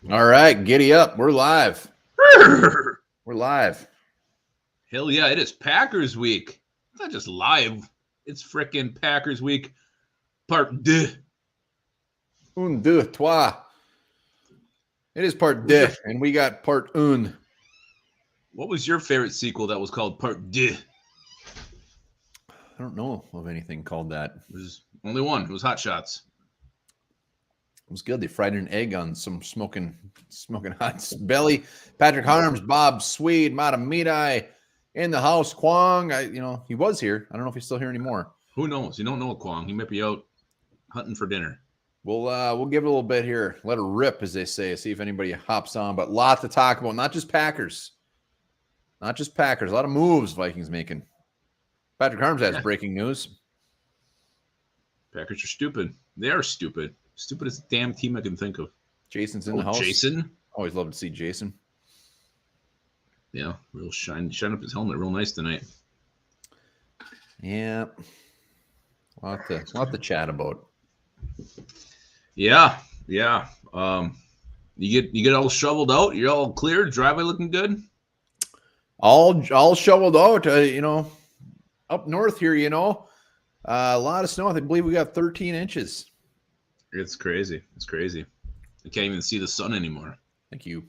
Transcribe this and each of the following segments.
All right, giddy up. We're live. We're live. Hell yeah, it is Packers week. It's not just live. It's frickin' Packers week. Part deux. Un, deux, trois. It is part deux, and we got part un. What was your favorite sequel that was called Part deux? I don't know of anything called that. There's only one. It was Hot Shots. It was good. They fried an egg on some smoking hot belly. Patrick Harms, Bob Swede, Matamidai in the house. Kwong, he was here. I don't know if he's still here anymore. Who knows? You don't know Kwong. He might be out hunting for dinner. We'll give it a little bit here. Let it rip, as they say. See if anybody hops on. But a lot to talk about. Not just Packers. A lot of moves Vikings making. Patrick Harms has breaking news. Packers are stupid. They are stupid. Stupidest damn team I can think of. Jason's in the house. Jason. Always love to see Jason. Yeah, real shine up his helmet real nice tonight. Yeah. A lot to chat about. Yeah. You get all shoveled out. You're all clear. Driveway looking good. All shoveled out. Up north here. A lot of snow. I believe we got 13 inches. It's crazy. I can't even see the sun anymore. Thank you.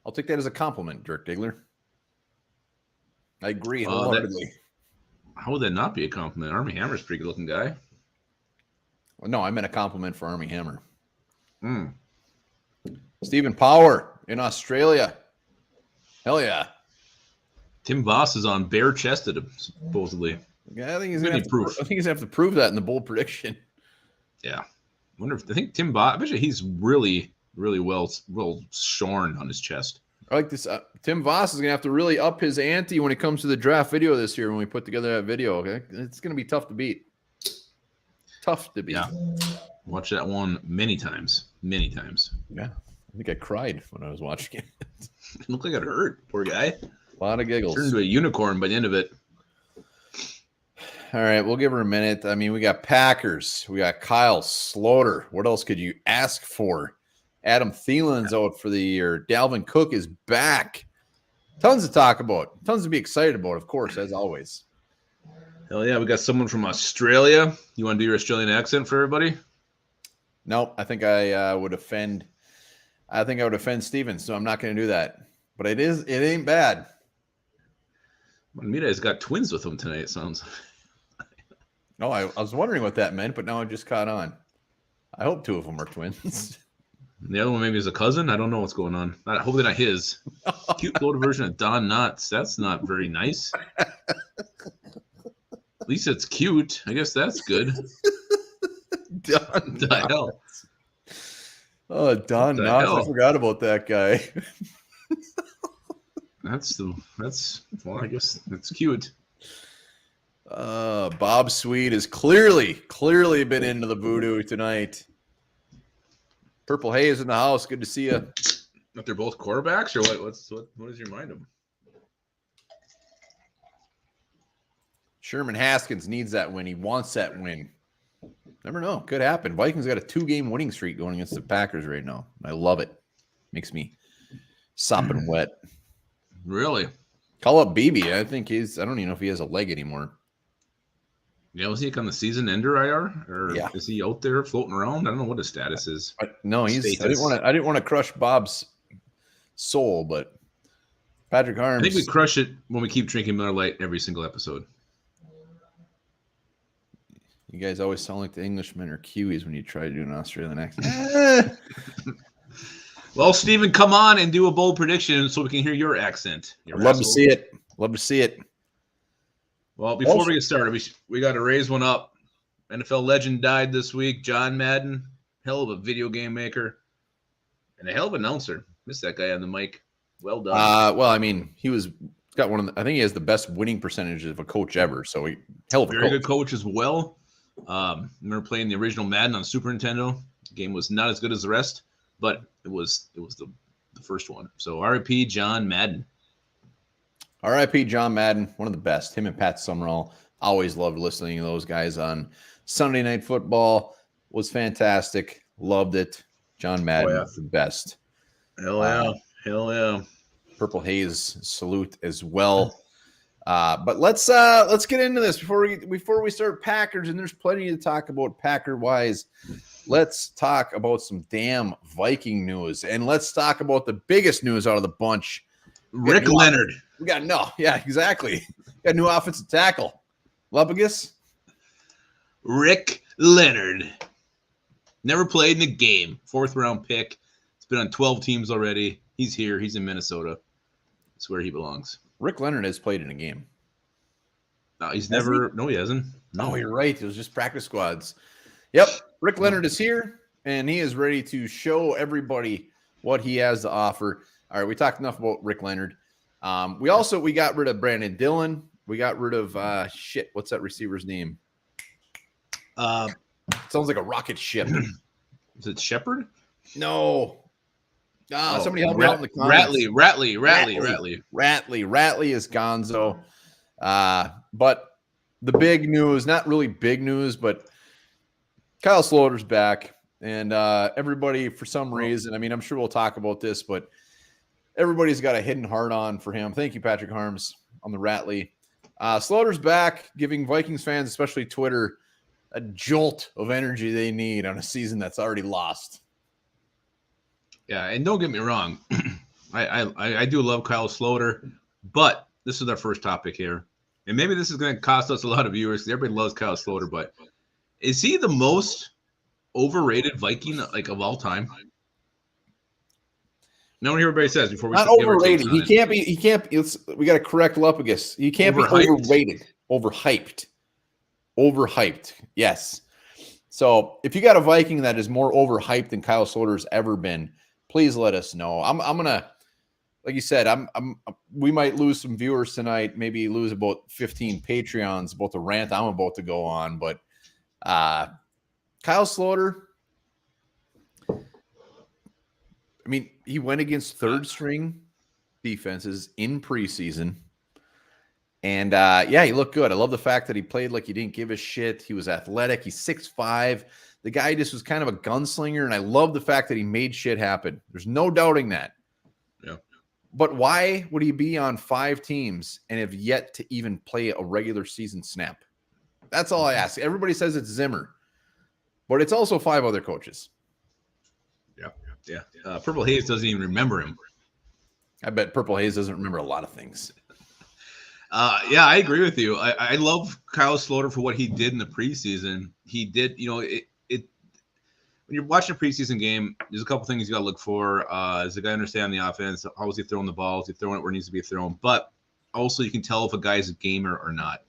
I'll take that as a compliment, Dirk Diggler. I agree wholeheartedly. How would that not be a compliment? Army Hammer's a pretty good looking guy. No, I meant a compliment for Army Hammer. Stephen Power in Australia. Hell yeah. Tim Voss is on bare chested, supposedly. Yeah, I think he's gonna have to prove that in the bold prediction. Yeah. I think Tim Voss, I bet you he's really, really well shorn on his chest. I like this. Tim Voss is going to have to really up his ante when it comes to the draft video this year when we put together that video. Okay, it's going to be tough to beat. Yeah. Watch that one many times. Yeah. I think I cried when I was watching it. It looked like it hurt. Poor guy. A lot of giggles. Turned into a unicorn by the end of it. All right, we'll give her a minute. I mean, we got Packers. We got Kyle Slaughter. What else could you ask for? Adam Thielen's out for the year. Dalvin Cook is back. Tons to talk about. Tons to be excited about, of course, as always. Hell yeah, we got someone from Australia. You want to do your Australian accent for everybody? Nope, I think I would offend. I think I would offend Steven, so I'm not going to do that. But it ain't bad. Mita's got twins with him tonight, it sounds. No, I was wondering what that meant, but now I just caught on. I hope two of them are twins. The other one maybe is a cousin. I don't know what's going on. Hopefully not his. Cute little version of Don Knotts. That's not very nice. At least it's cute. I guess that's good. Don the hell? Oh, Don Knotts. I forgot about that guy. I guess that's cute. Bob Swede has clearly been into the voodoo tonight. Purple Haze in the house. Good to see you. If they're both quarterbacks, or what? What does your mind them? Sherman Haskins needs that win. He wants that win. Never know. Could happen. Vikings got a 2-game winning streak going against the Packers right now. I love it. Makes me sopping wet. Really? Call up BB. I don't even know if he has a leg anymore. Yeah, was he on the season ender IR, or yeah. Is he out there floating around? I don't know what his status is. No, I didn't want to crush Bob's soul, but Patrick Harms. I think we crush it when we keep drinking Miller Lite every single episode. You guys always sound like the Englishmen or Kiwis when you try to do an Australian accent. Well, Steven, come on and do a bold prediction so we can hear your accent. I'd love to see it. Well, before we get started, we got to raise one up. NFL legend died this week. John Madden, hell of a video game maker, and a hell of an announcer. Missed that guy on the mic. Well done. Well, I mean, he's got one of I think he has the best winning percentages of a coach ever. So hell of a very good coach as well. I remember playing the original Madden on Super Nintendo. The game was not as good as the rest, but it was the first one. So RIP John Madden. R.I.P. John Madden, one of the best. Him and Pat Summerall. Always loved listening to those guys on Sunday Night Football. Was fantastic. Loved it. John Madden, the best. Hell yeah. Purple Haze salute as well. But let's get into this before we start Packers, and there's plenty to talk about Packer wise. Let's talk about some damn Viking news, and let's talk about the biggest news out of the bunch. Rick Leonard. Exactly. Got a new offensive tackle. Lupagus. Rick Leonard. Never played in a game. 4th round pick. He's been on 12 teams already. He's here. He's in Minnesota. That's where he belongs. Rick Leonard has played in a game. No, he's never. No, he hasn't. No, you're right. It was just practice squads. Yep. Rick Leonard is here, and he is ready to show everybody what he has to offer. All right, we talked enough about Rick Leonard. We got rid of Brandon Dillon. We got rid of what's that receiver's name? Sounds like a rocket ship. Is it Shepard? No. Somebody help me out in the comments. Ratley is Gonzo. But the big news, not really big news, but Kyle Sloter's back. And everybody, for some reason, I mean, I'm sure we'll talk about this, but everybody's got a hidden heart on for him. Thank you, Patrick Harms, on the Ratley. Sloter's back, giving Vikings fans, especially Twitter, a jolt of energy they need on a season that's already lost. Yeah, and don't get me wrong. I do love Kyle Sloter, but this is our first topic here. And maybe this is going to cost us a lot of viewers. Everybody loves Kyle Sloter, but is he the most overrated Viking of all time? No one everybody says before we not overrated. He can't be. We got to correct Lupagus. He can't be overrated. Overhyped. Yes. So if you got a Viking that is more overhyped than Kyle Sloter's ever been, please let us know. I'm gonna, like you said, we might lose some viewers tonight. Maybe lose about 15 Patreons about the rant I'm about to go on. But Kyle Sloter, I mean, he went against third string defenses in preseason. And he looked good. I love the fact that he played like he didn't give a shit. He was athletic. He's 6'5". The guy just was kind of a gunslinger. And I love the fact that he made shit happen. There's no doubting that. Yeah. But why would he be on 5 teams and have yet to even play a regular season snap? That's all I ask. Everybody says it's Zimmer, but it's also 5 other coaches. Yeah. Purple Haze doesn't even remember him. I bet Purple Haze doesn't remember a lot of things. I agree with you. I love Kyle Sloter for what he did in the preseason. He did, when you're watching a preseason game, there's a couple things you got to look for. Does the guy understand the offense? How is he throwing the ball? Is he throwing it where it needs to be thrown? But also you can tell if a guy's a gamer or not.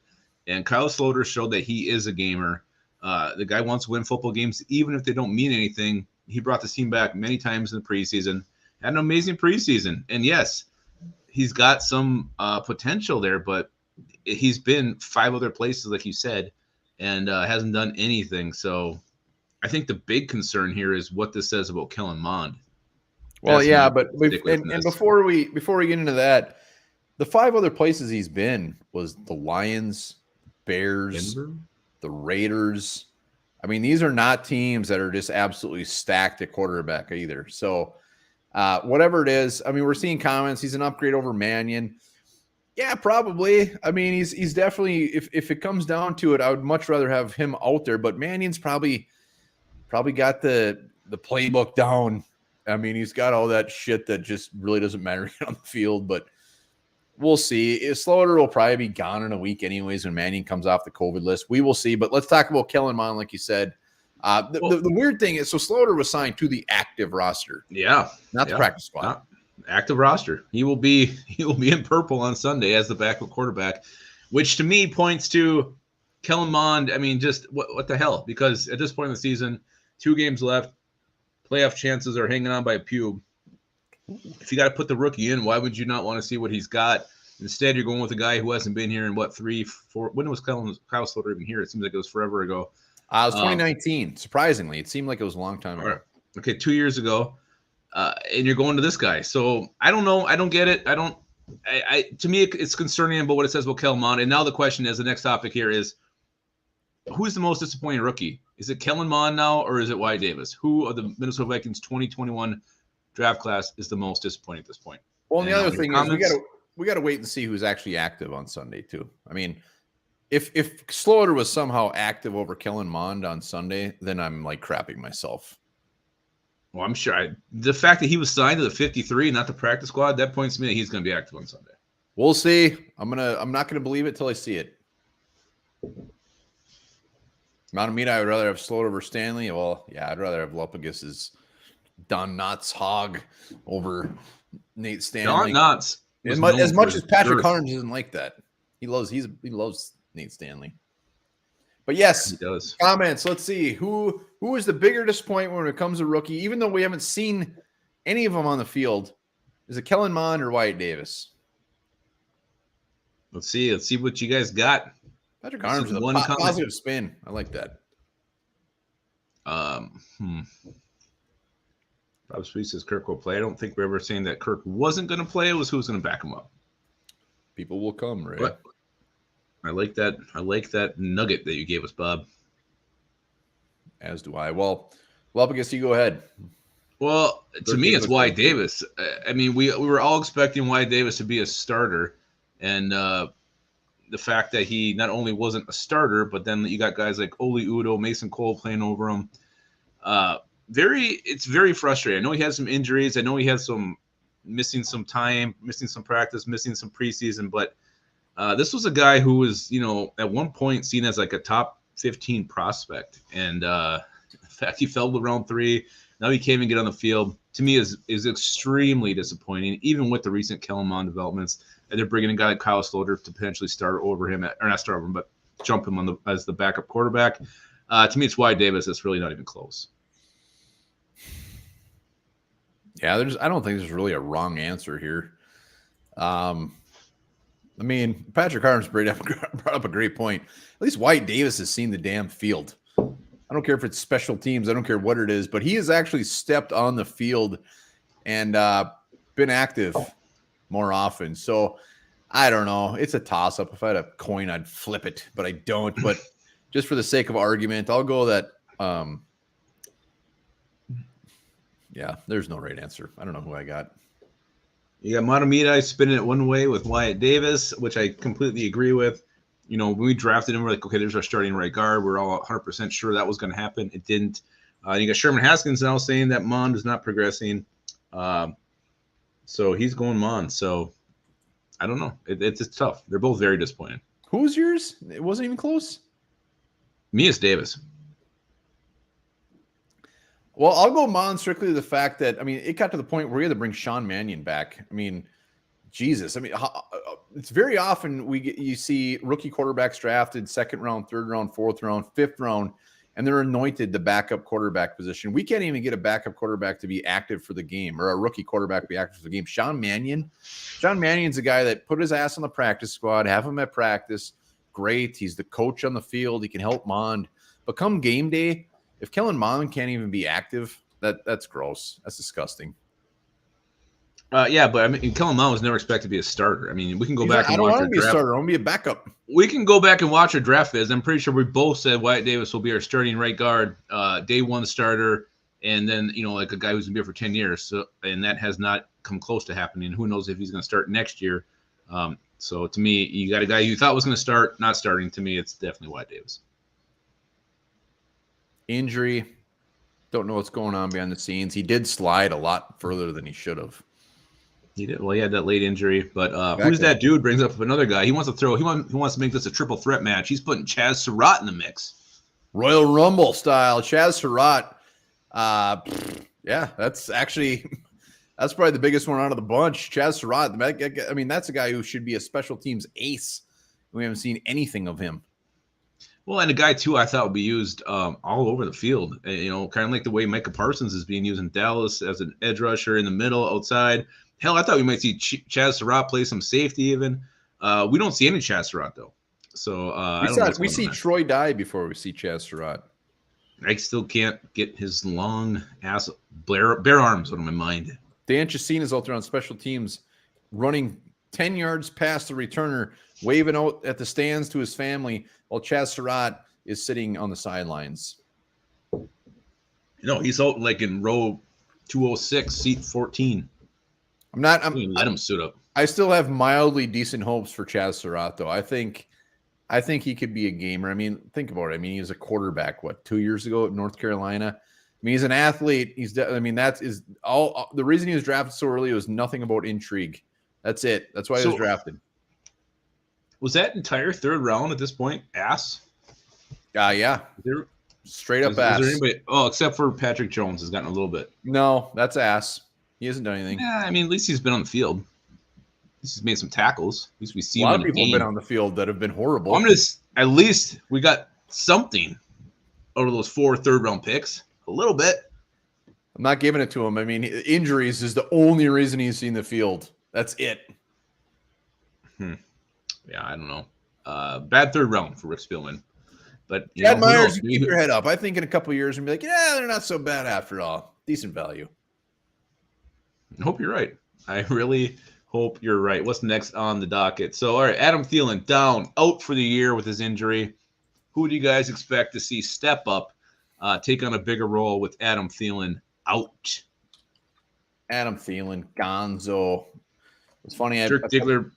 And Kyle Sloter showed that he is a gamer. The guy wants to win football games, even if they don't mean anything. He brought the team back many times in the preseason. Had an amazing preseason. And yes, he's got some potential there, but he's been 5 other places, like you said, and hasn't done anything. So I think the big concern here is what this says about Kellen Mond. Well, yeah, but before we get into that, the 5 other places he's been was the Lions, Bears, Denver? The Raiders. I mean, these are not teams that are just absolutely stacked at quarterback either. So whatever it is, I mean, we're seeing comments. He's an upgrade over Mannion. Yeah, probably. I mean, he's definitely, if it comes down to it, I would much rather have him out there. But Mannion's probably got the playbook down. I mean, he's got all that shit that just really doesn't matter on the field. But we'll see. Sloter will probably be gone in a week anyways when Mannion comes off the COVID list. We will see. But let's talk about Kellen Mond, like you said. The weird thing is, so Sloter was signed to the active roster. Yeah. Not the practice squad. Active roster. He will be in purple on Sunday as the backup quarterback, which to me points to Kellen Mond. I mean, just what the hell? Because at this point in the season, 2 games left, playoff chances are hanging on by a pube. If you got to put the rookie in, why would you not want to see what he's got? Instead, you're going with a guy who hasn't been here in 3, 4. When was Kyle Sloter even here? It seems like it was forever ago. It was 2019. Surprisingly, it seemed like it was a long time ago. Right. Okay, 2 years ago. And you're going to this guy. So I don't know. I don't get it. To me, it's concerning about what it says about Kellen Mond. And now the question is, the next topic here is, who's the most disappointing rookie? Is it Kellen Mond now, or is it Wyatt Davis? Who are the Minnesota Vikings 2021 draft class is the most disappointing at this point. Well, and the other thing is we got to wait and see who's actually active on Sunday too. I mean, if Slaughter was somehow active over Kellen Mond on Sunday, then I'm like crapping myself. Well, I'm sure the fact that he was signed to the 53, not the practice squad, that points to me that he's going to be active on Sunday. We'll see. I'm not gonna believe it till I see it. Amount of meat I would rather have Slaughter over Stanley. Well, yeah, I'd rather have Lupagus's Don Knotts hog over Nate Stanley. Don Knotts, as much as Patrick Carnes isn't like that, he loves Nate Stanley. But yes, he does. Comments. Let's see who is the bigger disappointment when it comes to rookie. Even though we haven't seen any of them on the field, is it Kellen Mond or Wyatt Davis? Let's see what you guys got. Patrick Carnes with a positive spin. I like that. Bob Sweet says Kirk will play. I don't think we're ever saying that Kirk wasn't going to play. It was who's going to back him up. People will come, right? But I like that. I like that nugget that you gave us, Bob. As do I. Well, I guess you go ahead. Well, to me, it's Wyatt Davis. I mean, we were all expecting Wyatt Davis to be a starter. And the fact that he not only wasn't a starter, but then you got guys like Oli Udoh, Mason Cole playing over him. It's very frustrating. I know he had some injuries. I know he had missing some time, missing some practice, missing some preseason. But this was a guy who was, at one point seen as like a top 15 prospect. And in fact, he fell to round 3. Now he can't even get on the field. To me, is extremely disappointing, even with the recent Kellen Mond developments. And they're bringing a guy like Kyle Slaughter to potentially start over him, or not start over him, but jump him as the backup quarterback. To me, it's Wyatt Davis. It's really not even close. Yeah, I don't think there's really a wrong answer here. I mean, Patrick Carnes brought up a great point. At least Wyatt Davis has seen the damn field. I don't care if it's special teams. I don't care what it is, but he has actually stepped on the field and been active more often. So I don't know. It's a toss-up. If I had a coin, I'd flip it, but I don't. But just for the sake of argument, I'll go that yeah, there's no right answer. I don't know who I got. You got Matamida spinning it one way with Wyatt Davis, which I completely agree with. When we drafted him, we're like, okay, there's our starting right guard. We're all 100% sure that was going to happen. It didn't. You got Sherman Haskins now saying that Mond is not progressing. So he's going Mond. So I don't know. It's tough. They're both very disappointing. Who's yours? It wasn't even close. Me is Davis. Well, I'll go Mond strictly to the fact that, I mean, it got to the point where we had to bring Sean Mannion back. I mean, Jesus. I mean, it's very often you see rookie quarterbacks drafted 2nd round, 3rd round, 4th round, 5th round, and they're anointed the backup quarterback position. We can't even get a backup quarterback to be active for the game, or a rookie quarterback to be active for the game. Sean Mannion's a guy that put his ass on the practice squad, have him at practice. Great. He's the coach on the field. He can help Mond. But come game day, if Kellen Mond can't even be active, that's gross. That's disgusting. Yeah, but I mean, Kellen Mond was never expected to be a starter. I mean, we can go back and watch. I don't want to be a starter. I want to be a backup. We can go back and watch our draft vids. I'm pretty sure we both said Wyatt Davis will be our starting right guard, day 1 starter, and then like a guy who's gonna be here for 10 years. So, and that has not come close to happening. Who knows if he's going to start next year? So to me, you got a guy you thought was going to start, not starting. To me, it's definitely Wyatt Davis. Injury. Don't know what's going on behind the scenes. He did slide a lot further than he should have. He did. Well, he had that late injury, but who's that dude? Brings up another guy. He wants to throw. He wants to make this a triple threat match. He's putting Chaz Surratt in the mix. Royal Rumble style. Chaz Surratt. Yeah, that's probably the biggest one out of the bunch. Chaz Surratt. I mean, that's a guy who should be a special teams ace. We haven't seen anything of him. Well, and a guy too I thought would be used all over the field. Kind of like the way Micah Parsons is being used in Dallas as an edge rusher in the middle, outside. Hell, I thought we might see Chaz Surratt play some safety even. We don't see any Chaz Surratt, though. So we see Troy Dye before we see Chaz Surratt. I still can't get his long ass bare arms out of my mind. Dan Chacina's out there on special teams running 10 yards past the returner, waving out at the stands to his family while Chaz Surratt is sitting on the sidelines. He's out like in row 206, seat 14. I'm not. Let him suit up. I still have mildly decent hopes for Chaz Surratt, though. I think he could be a gamer. I mean, think about it. I mean, he was a quarterback, 2 years ago at North Carolina? I mean, he's an athlete. That is all. The reason he was drafted so early was nothing about intrigue. That's it. That's why he was drafted. Was that entire third round at this point ass? Yeah. Straight up ass. Is there anybody? Oh, except for Patrick Jones has gotten a little bit. No, that's ass. He hasn't done anything. Yeah, I mean, at least he's been on the field. At least he's made some tackles. At least we see a lot of people have been on the field that have been horrible. At least we got something out of those 4 third-round picks. A little bit. I'm not giving it to him. I mean, injuries is the only reason he's seen the field. That's it. Yeah, I don't know. Bad third round for Rick Spielman. But Chad Myers, keep your head up. I think in a couple of years, we'll be like, yeah, they're not so bad after all. Decent value. I hope you're right. I really hope you're right. What's next on the docket? So, all right, Adam Thielen down, out for the year with his injury. Who do you guys expect to see step up, take on a bigger role with Adam Thielen out? Adam Thielen, Gonzo. It's funny. Dirk Diggler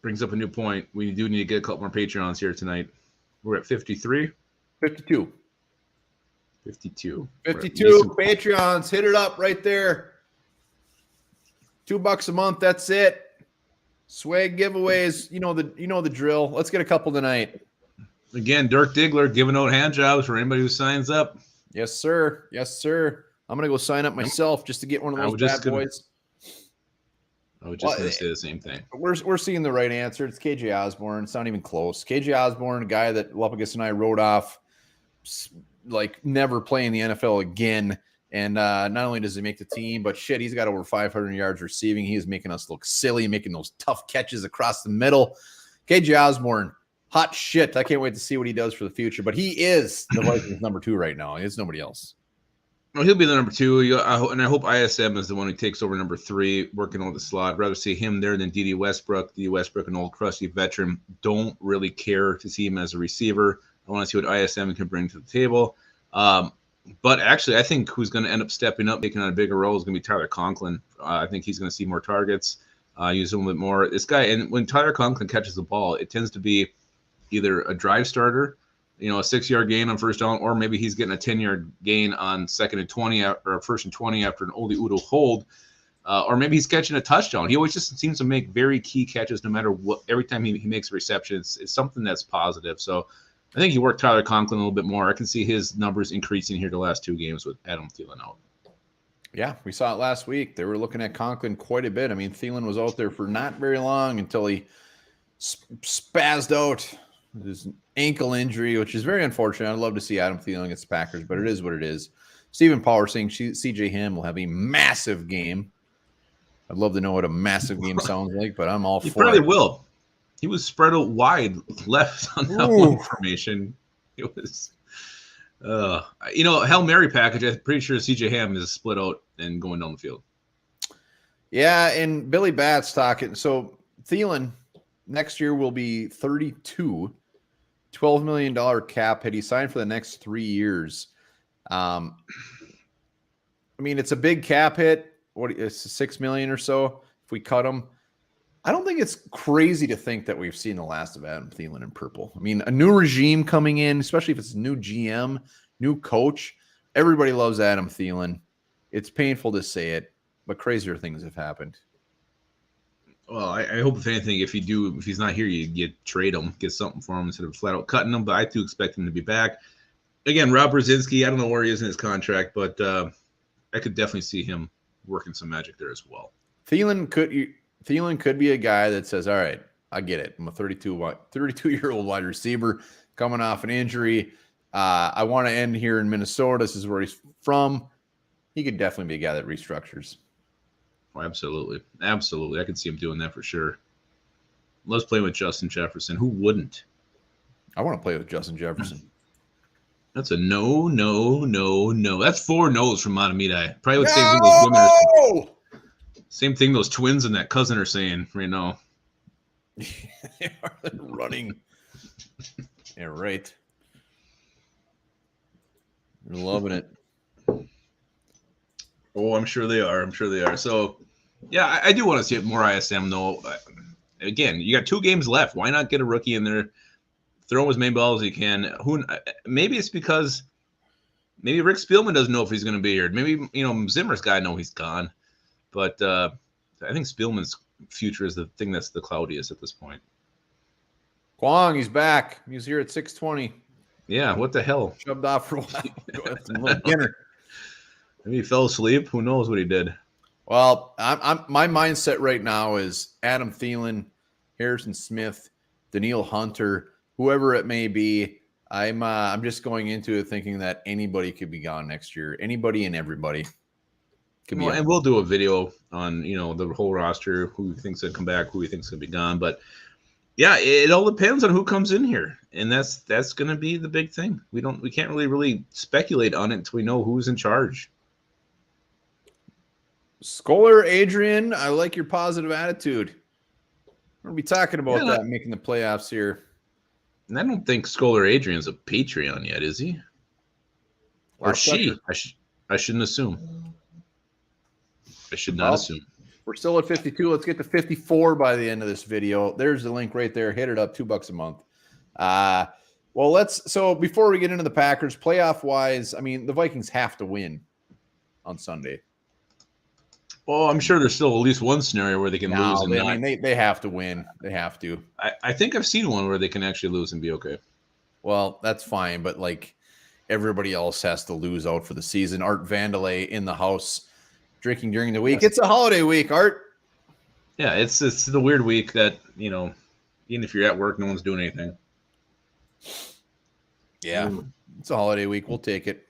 brings up a new point. We do need to get a couple more Patreons here tonight. We're at 53? 52. 52. 52 Patreons. Hit it up right there. $2 a month. That's it. Swag giveaways. You know the drill. Let's get a couple tonight. Again, Dirk Diggler giving out hand jobs for anybody who signs up. Yes, sir. Yes, sir. I'm going to go sign up myself just to get one of those bad boys. I was just going to say the same thing. We're seeing the right answer. It's KJ Osborne. It's not even close. KJ Osborne, a guy that Lupagus and I wrote off, like never playing the NFL again. And not only does he make the team, but shit, he's got over 500 yards receiving. He is making us look silly, making those tough catches across the middle. KJ Osborne, hot shit. I can't wait to see what he does for the future. But he is the Vikings number 2 right now. It's nobody else. Well, he'll be the number 2, and I hope ISM is the one who takes over number 3, working on the slot. I'd rather see him there than D.D. Westbrook. D.D. Westbrook, an old crusty veteran. Don't really care to see him as a receiver. I want to see what ISM can bring to the table. But actually, I think who's going to end up stepping up, taking on a bigger role is going to be Tyler Conklin. I think he's going to see more targets, use a little bit more. This guy, and when Tyler Conklin catches the ball, it tends to be either a drive starter, a 6-yard gain on first down, or maybe he's getting a 10-yard gain on 2nd and 20 or 1st and 20 after an Oli Udoh hold, or maybe he's catching a touchdown. He always just seems to make very key catches no matter what. Every time he makes a reception, it's something that's positive. So I think he worked Tyler Conklin a little bit more. I can see his numbers increasing here the last 2 games with Adam Thielen out. Yeah, we saw it last week. They were looking at Conklin quite a bit. I mean, Thielen was out there for not very long until he spazzed out. His ankle injury, which is very unfortunate. I'd love to see Adam Thielen against the Packers, but it is what it is. Stephen Power saying CJ Ham will have a massive game. I'd love to know what a massive game sounds like, but I'm all for it. He probably will. He was spread out wide left on that one formation. It was, Hail Mary package. I'm pretty sure CJ Ham is split out and going down the field. Yeah, and Billy Batts talking. So Thielen next year will be 32. $12 million cap hit. He signed for the next 3 years. I mean, it's a big cap hit. It's $6 million or so if we cut him. I don't think it's crazy to think that we've seen the last of Adam Thielen in purple. I mean, a new regime coming in, especially if it's a new GM, new coach. Everybody loves Adam Thielen. It's painful to say it, but crazier things have happened. Well, I hope if anything, if he's not here, you trade him, get something for him instead of flat out cutting him. But I do expect him to be back. Again, Rob Brzezinski, I don't know where he is in his contract, but I could definitely see him working some magic there as well. Thielen could be a guy that says, all right, I get it. I'm a 32-year-old wide receiver coming off an injury. I want to end here in Minnesota. This is where he's from. He could definitely be a guy that restructures. Oh, absolutely. Absolutely. I could see him doing that for sure. Loves playing with Justin Jefferson. Who wouldn't? I want to play with Justin Jefferson. That's a no. That's 4 no's from Matamidi. Probably would say those women are same thing those twins and that cousin are saying right now. They are running. Yeah, right. You're loving it. Oh, I'm sure they are. So, yeah, I do want to see more ISM though. Again, you got 2 games left. Why not get a rookie in there, throw him as many balls as he can? Maybe it's because maybe Rick Spielman doesn't know if he's going to be here. Maybe Zimmer's got to know he's gone. But I think Spielman's future is the thing that's the cloudiest at this point. Kwong, he's back. He's here at 6:20. Yeah, what the hell? Shoved off for a while. Go have some little dinner. Maybe he fell asleep. Who knows what he did? Well, my mindset right now is Adam Thielen, Harrison Smith, Daniil Hunter, whoever it may be. I'm just going into it thinking that anybody could be gone next year. Anybody and everybody. And we'll do a video on the whole roster, who thinks going to come back, who he thinks going to be gone. But yeah, it all depends on who comes in here, and that's going to be the big thing. We can't really speculate on it until we know who's in charge. Scholar, Adrian, I like your positive attitude. We're gonna be talking about that making the playoffs here. And I don't think Scholar Adrian's a Patreon yet, is he? Or she? I shouldn't assume. I should not assume. We're still at 52. Let's get to 54 by the end of this video. There's the link right there. Hit it up, $2 a month. So before we get into the Packers, playoff wise, I mean, the Vikings have to win on Sunday. Well, I'm sure there's still at least one scenario where they can lose. They have to win. They have to. I think I've seen one where they can actually lose and be okay. Well, that's fine, but like everybody else has to lose out for the season. Art Vandelay in the house drinking during the week. It's a holiday week, Art. Yeah, it's the weird week that, even if you're at work, no one's doing anything. Yeah, it's a holiday week. We'll take it.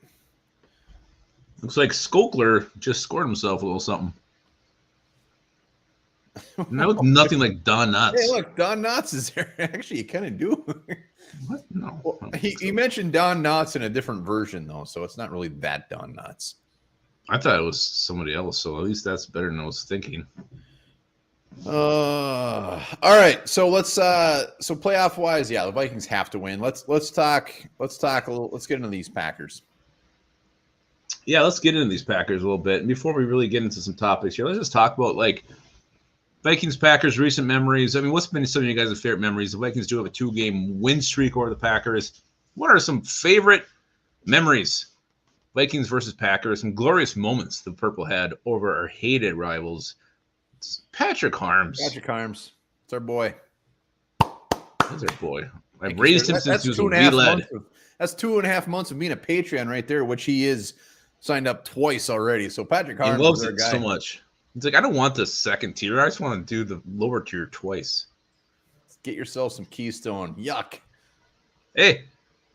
Looks like Skokler just scored himself a little something. And that looked nothing like Don Knotts. Hey, look, Don Knotts is there. Actually, you kind of do. What? No. Well, he mentioned Don Knotts in a different version, though, so it's not really that Don Knotts. I thought it was somebody else, so at least that's better than I was thinking. All right, so let's playoff wise, yeah, the Vikings have to win. Let's talk a little. Let's get into these Packers. Yeah, let's get into these Packers a little bit. And before we really get into some topics here, let's just talk about Vikings Packers recent memories. I mean, what's been some of you guys' favorite memories? The Vikings do have a 2-game win streak over the Packers. What are some favorite memories? Vikings versus Packers, some glorious moments the Purple had over our hated rivals. It's Patrick Harms. Patrick Harms. It's our boy. That's our boy. I've raised him since he was a wee lad. That's 2.5 months of being a Patreon right there, which he is signed up twice already. So Patrick Harms loves it so much. It's like, I don't want the second tier. I just want to do the lower tier twice. Get yourself some Keystone. Yuck. Hey,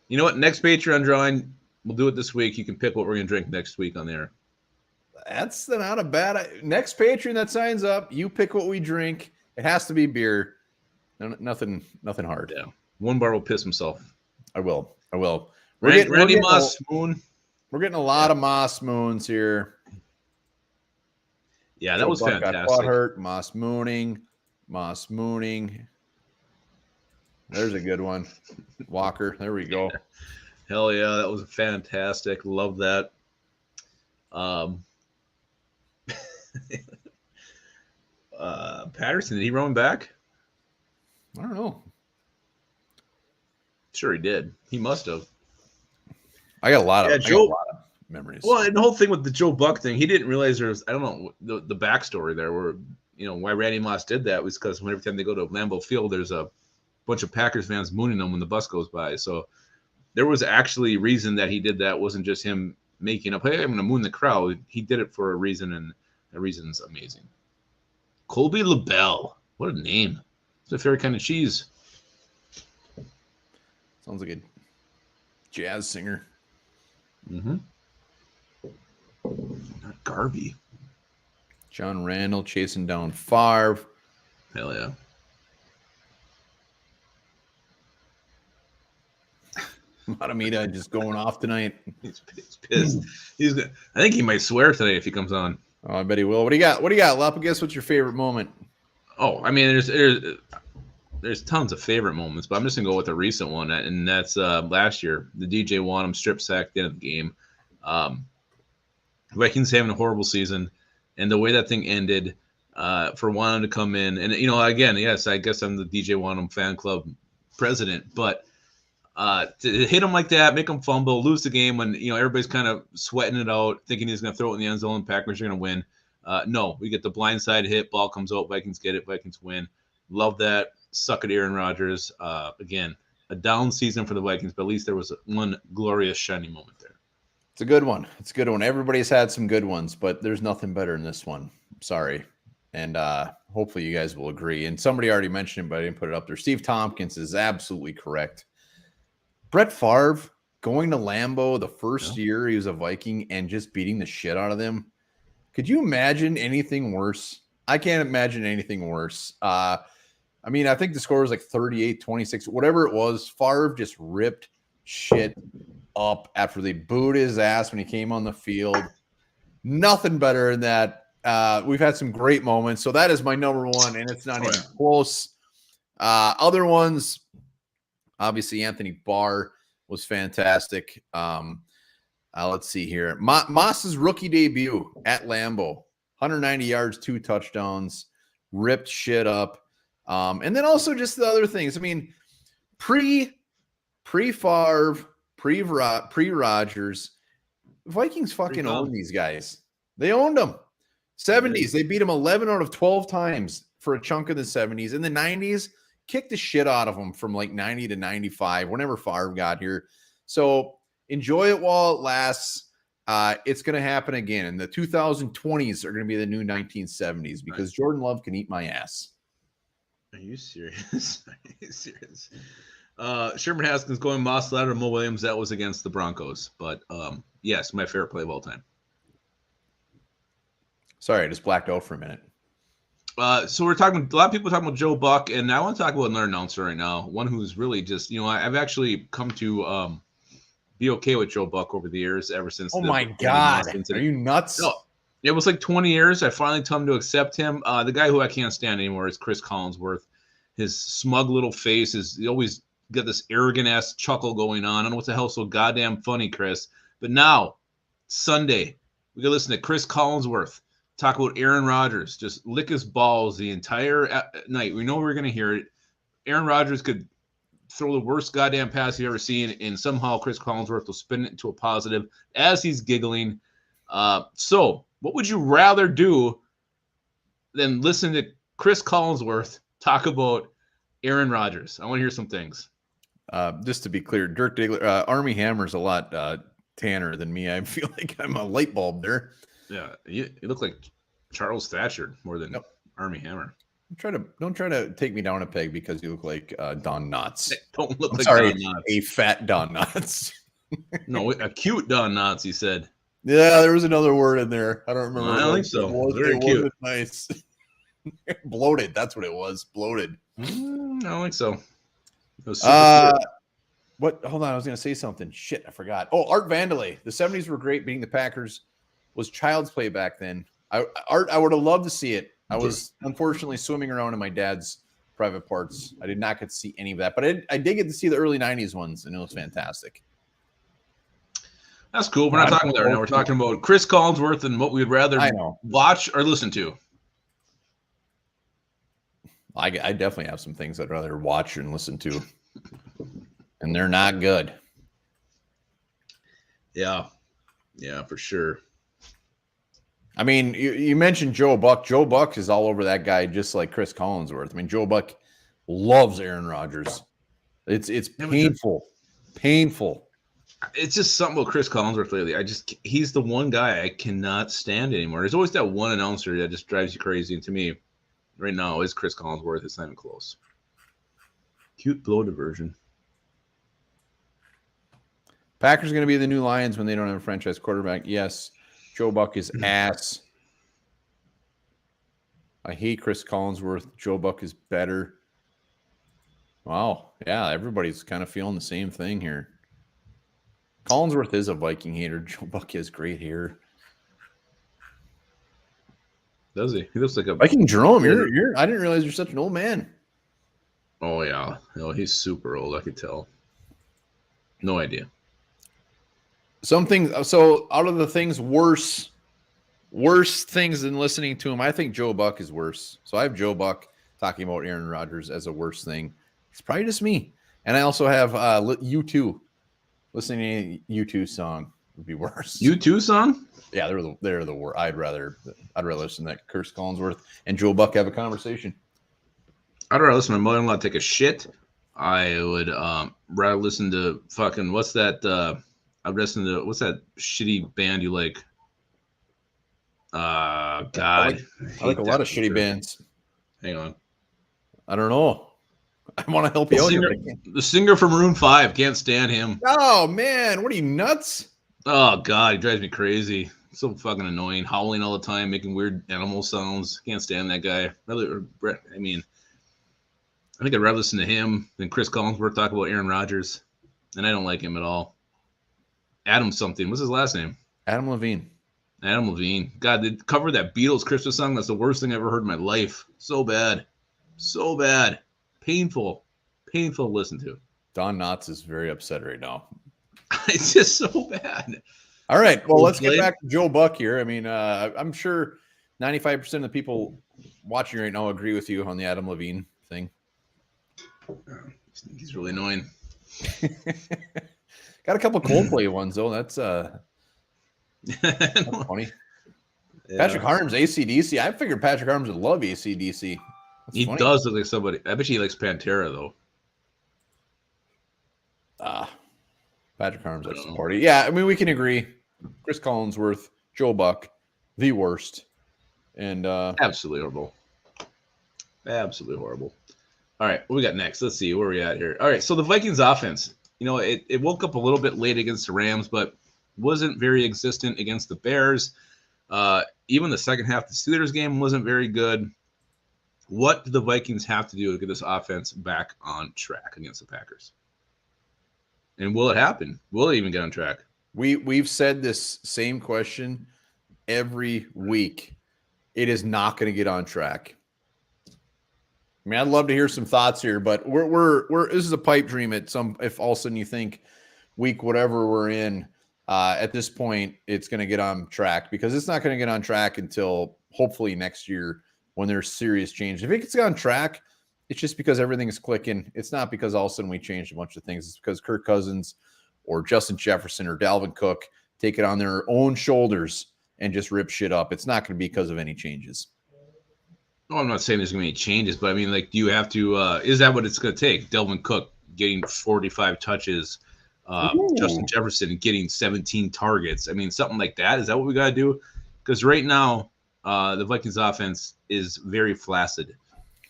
you know what? Next Patreon drawing, we'll do it this week. You can pick what we're going to drink next week on there. That's not a bad. Next Patreon that signs up, you pick what we drink. It has to be beer. Nothing hard. Yeah. One bar will piss himself. I will. Randy Moss Moon. We're getting a lot of Moss Moons here. Yeah, that was fantastic. Hurt, Moss Mooning. There's a good one. Walker. There we go. Hell yeah, that was fantastic. Love that. Patterson, did he run back? I don't know. Sure he did. He must have. I got a lot of memories. Well, and the whole thing with the Joe Buck thing, he didn't realize there was, I don't know, the backstory there where, why Randy Moss did that was because every time they go to Lambeau Field, there's a bunch of Packers fans mooning them when the bus goes by. So there was actually reason that he did that. It wasn't just him making up, hey, I'm going to moon the crowd. He did it for a reason, and the reason's amazing. Colby LaBelle. What a name. It's my favorite kind of cheese. Sounds like a jazz singer. Mm-hmm. Not Garvey. John Randall chasing down Favre. Hell yeah. Matamita just going off tonight. He's pissed. I think he might swear today if he comes on. Oh, I bet he will. What do you got? Lap? Guess what's your favorite moment? Oh, I mean, there's tons of favorite moments, but I'm just gonna go with a recent one, and that's last year. The DJ Wanham strip sack at the end of the game. Vikings having a horrible season, and the way that thing ended, for Wanham to come in, and again, yes, I guess I'm the DJ Wanham fan club president, but to hit him like that, make him fumble, lose the game when everybody's kind of sweating it out, thinking he's going to throw it in the end zone, Packers are going to win. No, we get the blindside hit, ball comes out, Vikings get it, Vikings win. Love that. Suck at Aaron Rodgers. Again, a down season for the Vikings, but at least there was one glorious, shiny moment there. It's a good one. It's a good one. Everybody's had some good ones, but there's nothing better than this one. Sorry. And hopefully you guys will agree. And somebody already mentioned it, but I didn't put it up there. Steve Tompkins is absolutely correct. Brett Favre going to Lambeau the first year he was a Viking and just beating the shit out of them. Could you imagine anything worse? I can't imagine anything worse. I think the score was like 38-26, whatever it was. Favre just ripped shit up after they booed his ass when he came on the field. Nothing better than that. We've had some great moments. So that is my number one, and it's not even close. Other ones, obviously Anthony Barr was fantastic. Let's see here. Moss's rookie debut at Lambeau. 190 yards, 2 touchdowns, ripped shit up. And then also just the other things. I mean, pre-Favre, pre-Rodgers, Vikings fucking owned these guys. They owned them. 70s, they beat them 11 out of 12 times for a chunk of the 70s. In the 90s, kicked the shit out of them from like 90 to 95, whenever Favre got here. So enjoy it while it lasts. It's going to happen again. And the 2020s are going to be the new 1970s because Jordan Love can eat my ass. Are you serious? Are you serious? Sherman Haskins going Moss Ladder, Mo Williams. That was against the Broncos. But yes, my favorite play of all time. Sorry, I just blacked out for a minute. So we're talking, a lot of people are talking about Joe Buck, and I want to talk about another announcer right now. One who's really just, I've actually come to be okay with Joe Buck over the years, ever since. Oh my God. Are you nuts? No, it was like 20 years. I finally come to accept him. The guy who I can't stand anymore is Chris Collinsworth. His smug little face he always got this arrogant ass chuckle going on. I don't know what the hell's so goddamn funny, Chris. But now, Sunday, we can listen to Chris Collinsworth talk about Aaron Rodgers, just lick his balls the entire night. We know we're going to hear it. Aaron Rodgers could throw the worst goddamn pass you've ever seen, and somehow Chris Collinsworth will spin it into a positive as he's giggling. So what would you rather do than listen to Chris Collinsworth talk about Aaron Rodgers? I want to hear some things. Just to be clear, Dirk Diggler, Army Hammer's a lot tanner than me. I feel like I'm a light bulb there. Yeah, you look like Charles Thatcher more than Army Hammer. Don't try to take me down a peg because you look like Don Knotts. Don't look I'm like sorry, Don Knotts. A fat Don Knotts. No, a cute Don Knotts, he said. Yeah, there was another word in there. I don't remember. I don't think so. Very cute. Nice. Bloated. That's what it was. Bloated. I don't think so. It was super cute. What? Hold on. I was going to say something. Shit, I forgot. Oh, Art Vandelay. The 70s were great. Beating the Packers was child's play back then. I would have loved to see it. I was unfortunately swimming around in my dad's private parts. I did not get to see any of that, but I did get to see the early 90s ones, and it was fantastic. That's cool. We're not talking about that right now. We're talking about Chris Collinsworth and what we'd rather watch or listen to. I definitely have some things I'd rather watch and listen to, and they're not good. Yeah, for sure. I mean, you mentioned Joe Buck. Joe Buck is all over that guy, just like Chris Collinsworth. I mean, Joe Buck loves Aaron Rodgers. It's painful. It's just something about Chris Collinsworth lately. He's the one guy I cannot stand anymore. There's always that one announcer that just drives you crazy. And to me, right now, is Chris Collinsworth. It's not even close. Cute bloated version. Packers going to be the new Lions when they don't have a franchise quarterback. Yes. Joe Buck is ass. I hate Chris Collinsworth. Joe Buck is better. Wow. Yeah, everybody's kind of feeling the same thing here. Collinsworth is a Viking hater. Joe Buck has great hair. Does he? He looks like a Viking Jerome. I didn't realize you're such an old man. Oh yeah. No, he's super old. I could tell. No idea. Something. So out of the things worse Worse things than listening to him. I think Joe Buck is worse. So I have Joe Buck talking about Aaron Rodgers as a worse thing. It's probably just me. And I also have U2. Listening to U2 song would be worse. U2 song? Yeah, they're the worst. I'd rather listen to that Chris Collinsworth and Joe Buck have a conversation. I'd rather listen to my mother-in-law take a shit. I would rather listen to fucking what's that? I'd listen to what's that shitty band you like? God, I like a lot of shitty bands. Hang on, I don't know. I want to help you out here. The singer from Maroon 5, can't stand him. Oh man, what are you, nuts? Oh God, he drives me crazy. So fucking annoying, howling all the time, making weird animal sounds. Can't stand that guy. I mean, I think I'd rather listen to him than Chris Collinsworth talk about Aaron Rodgers, and I don't like him at all. Adam something. What's his last name? Adam Levine. Adam Levine. God, they covered that Beatles Christmas song. That's the worst thing I ever heard in my life. So bad. So bad. Painful. Painful to listen to. Don Knotts is very upset right now. It's just so bad. All right. Well, let's get back to Joe Buck here. I mean, I'm sure 95% of the people watching right now agree with you on the Adam Levine thing. He's really annoying. Got a couple Coldplay ones, though. That's funny. Yeah. Patrick Harms, AC/DC. I figured Patrick Harms would love AC/DC. He funny. Does look like somebody. I bet he likes Pantera, though. Patrick Harms likes the party. Yeah, I mean, we can agree. Chris Collinsworth, Joe Buck, the worst. And absolutely horrible. Absolutely horrible. All right, what we got next? Let's see where we at here. All right, so the Vikings offense, it woke up a little bit late against the Rams, but wasn't very existent against the Bears. Even the second half of the Steelers game wasn't very good. What do the Vikings have to do to get this offense back on track against the Packers? And will it happen? Will it even get on track? We've said this same question every week. It is not going to get on track. I mean, I'd love to hear some thoughts here, but we're this is a pipe dream if all of a sudden you think week whatever we're in, at this point it's going to get on track, because it's not going to get on track until hopefully next year when there's serious change. If it gets on track, it's just because everything is clicking. It's not because all of a sudden we changed a bunch of things. It's because Kirk Cousins or Justin Jefferson or Dalvin Cook take it on their own shoulders and just rip shit up. It's not going to be because of any changes. No, I'm not saying there's going to be any changes, but I mean, like, do you have to is that what it's going to take? Dalvin Cook getting 45 touches, Justin Jefferson getting 17 targets. I mean, something like that. Is that what we got to do? Because right now, the Vikings offense is very flaccid.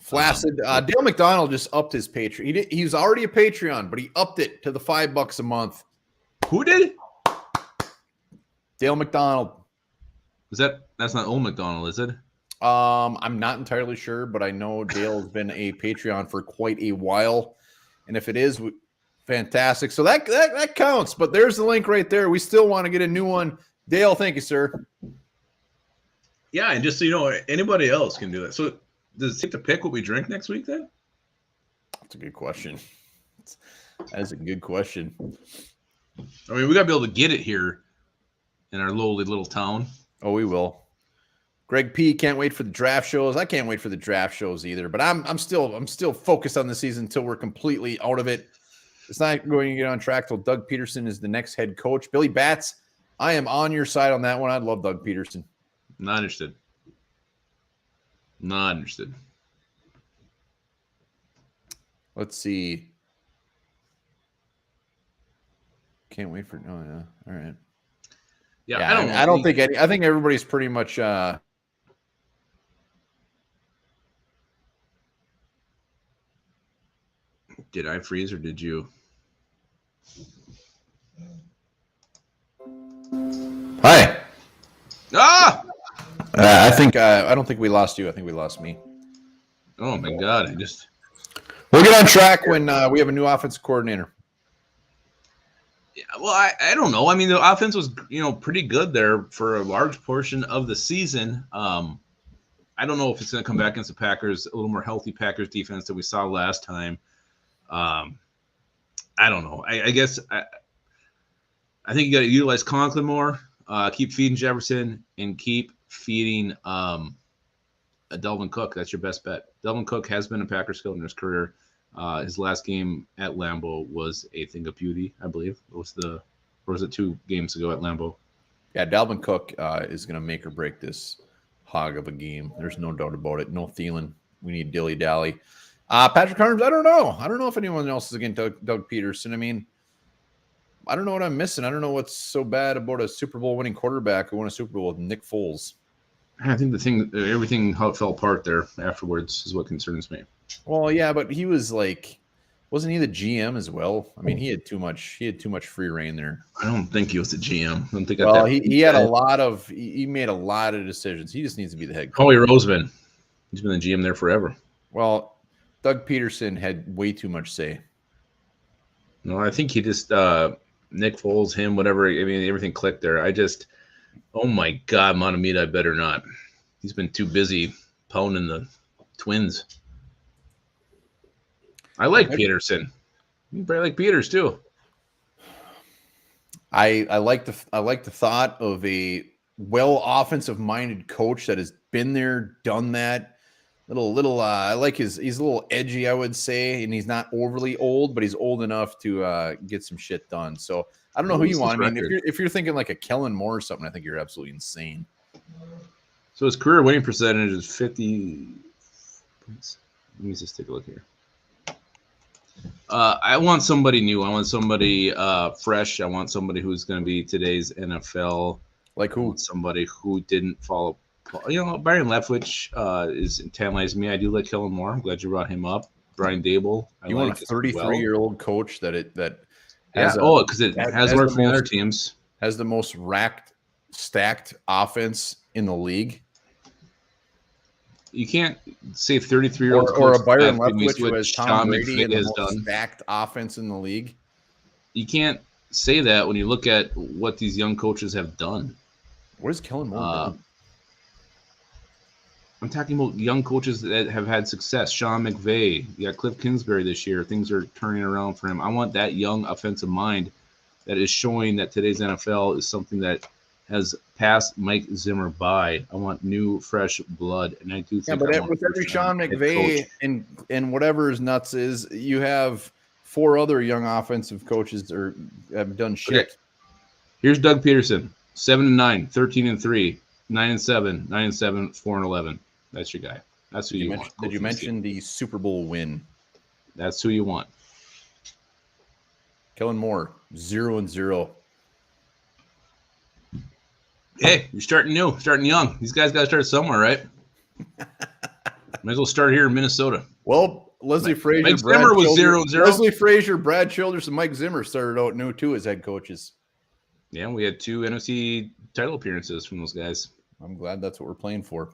Dale McDonald just upped his Patreon. He was already a Patreon, but he upped it to the $5 a month. Who did? Dale McDonald. That's not old McDonald, is it? I'm not entirely sure, but I know Dale has been a Patreon for quite a while, and if it is, fantastic. So that counts. But there's the link right there. We still want to get a new one. Dale, thank you, sir. Yeah, and just so you know, anybody else can do that. So does it take to pick what we drink next week then? That's a good question. That is a good question. I mean, we got to be able to get it here in our lowly little town. Oh, we will. Greg P. can't wait for the draft shows. I can't wait for the draft shows either. But I'm still focused on the season until we're completely out of it. It's not going to get on track till Doug Peterson is the next head coach. Billy Batts, I am on your side on that one. I love Doug Peterson. Not interested. Not interested. Let's see. Can't wait for. Oh yeah. All right. Yeah, I don't think any. I think everybody's pretty much. Did I freeze or did you? Hi. Ah! I don't think we lost you. I think we lost me. Oh my God! We'll get on track when we have a new offensive coordinator. Yeah, well, I don't know. I mean, the offense was pretty good there for a large portion of the season. I don't know if it's going to come back against the Packers, a little more healthy Packers defense that we saw last time. I don't know. I guess I think you got to utilize Conklin more, keep feeding Jefferson, and keep feeding Dalvin Cook. That's your best bet. Dalvin Cook has been a Packers scout in his career. His last game at Lambeau was a thing of beauty, I believe. Or was it 2 games ago at Lambeau? Yeah, Dalvin Cook is going to make or break this hog of a game. There's no doubt about it. No Thielen. We need dilly-dally. Patrick Mahomes, I don't know. I don't know if anyone else is against Doug Peterson. I mean, I don't know what I'm missing. I don't know what's so bad about a Super Bowl winning quarterback who won a Super Bowl with Nick Foles. I think everything how it fell apart there afterwards is what concerns me. Well, yeah, but he was like, wasn't he the GM as well? I mean, he had too much free reign there. I don't think he was the GM. I don't think. Well, he had he made a lot of decisions. He just needs to be the head coach. Howie Roseman, he's been the GM there forever. Well, Doug Peterson had way too much say. No, I think he just Nick Foles, him, whatever. I mean, everything clicked there. Oh my God, Montemita, I better not. He's been too busy pounding the Twins. I like Peterson. You probably like Peters too. I like the thought of a well offensive minded coach that has been there, done that. I like he's a little edgy, I would say, and he's not overly old, but he's old enough to get some shit done. So I don't know who you want. I mean, if you're thinking like a Kellen Moore or something, I think you're absolutely insane. So his career winning percentage is 50. Let me just take a look here. I want somebody new. I want somebody fresh. I want somebody who's going to be today's NFL. Like who? Somebody who didn't follow. You know, Byron Leftwich is tantalizing me. I do like Kellen Moore. I'm glad you brought him up. Brian Dable. You want a 33-year-old coach that has because it has learned from the other teams. Has the most stacked offense in the league. You can't say 33-year-old or a Byron Leftwich who has Tom Brady and the most stacked offense in the league. You can't say that when you look at what these young coaches have done. What is Kellen Moore done? I'm talking about young coaches that have had success. Sean McVay, you got Cliff Kingsbury this year. Things are turning around for him. I want that young offensive mind that is showing that today's NFL is something that has passed Mike Zimmer by. I want new, fresh blood, and I do think. Yeah, but with every Sean McVay and whatever his nuts is, you have 4 other young offensive coaches that have done shit. Okay. Here's Doug Peterson: 7-9, 13-3, 9-7, 9-7, 4-11. That's your guy. That's who you want. Did you mention the Super Bowl win? That's who you want. Kellen Moore, 0-0. Hey, you're starting new, starting young. These guys got to start somewhere, right? Might as well start here in Minnesota. Well, Leslie Frazier, Mike Zimmer was 0-0. Leslie Frazier, Brad Childress, and Mike Zimmer started out new too as head coaches. Yeah, we had 2 NFC title appearances from those guys. I'm glad that's what we're playing for.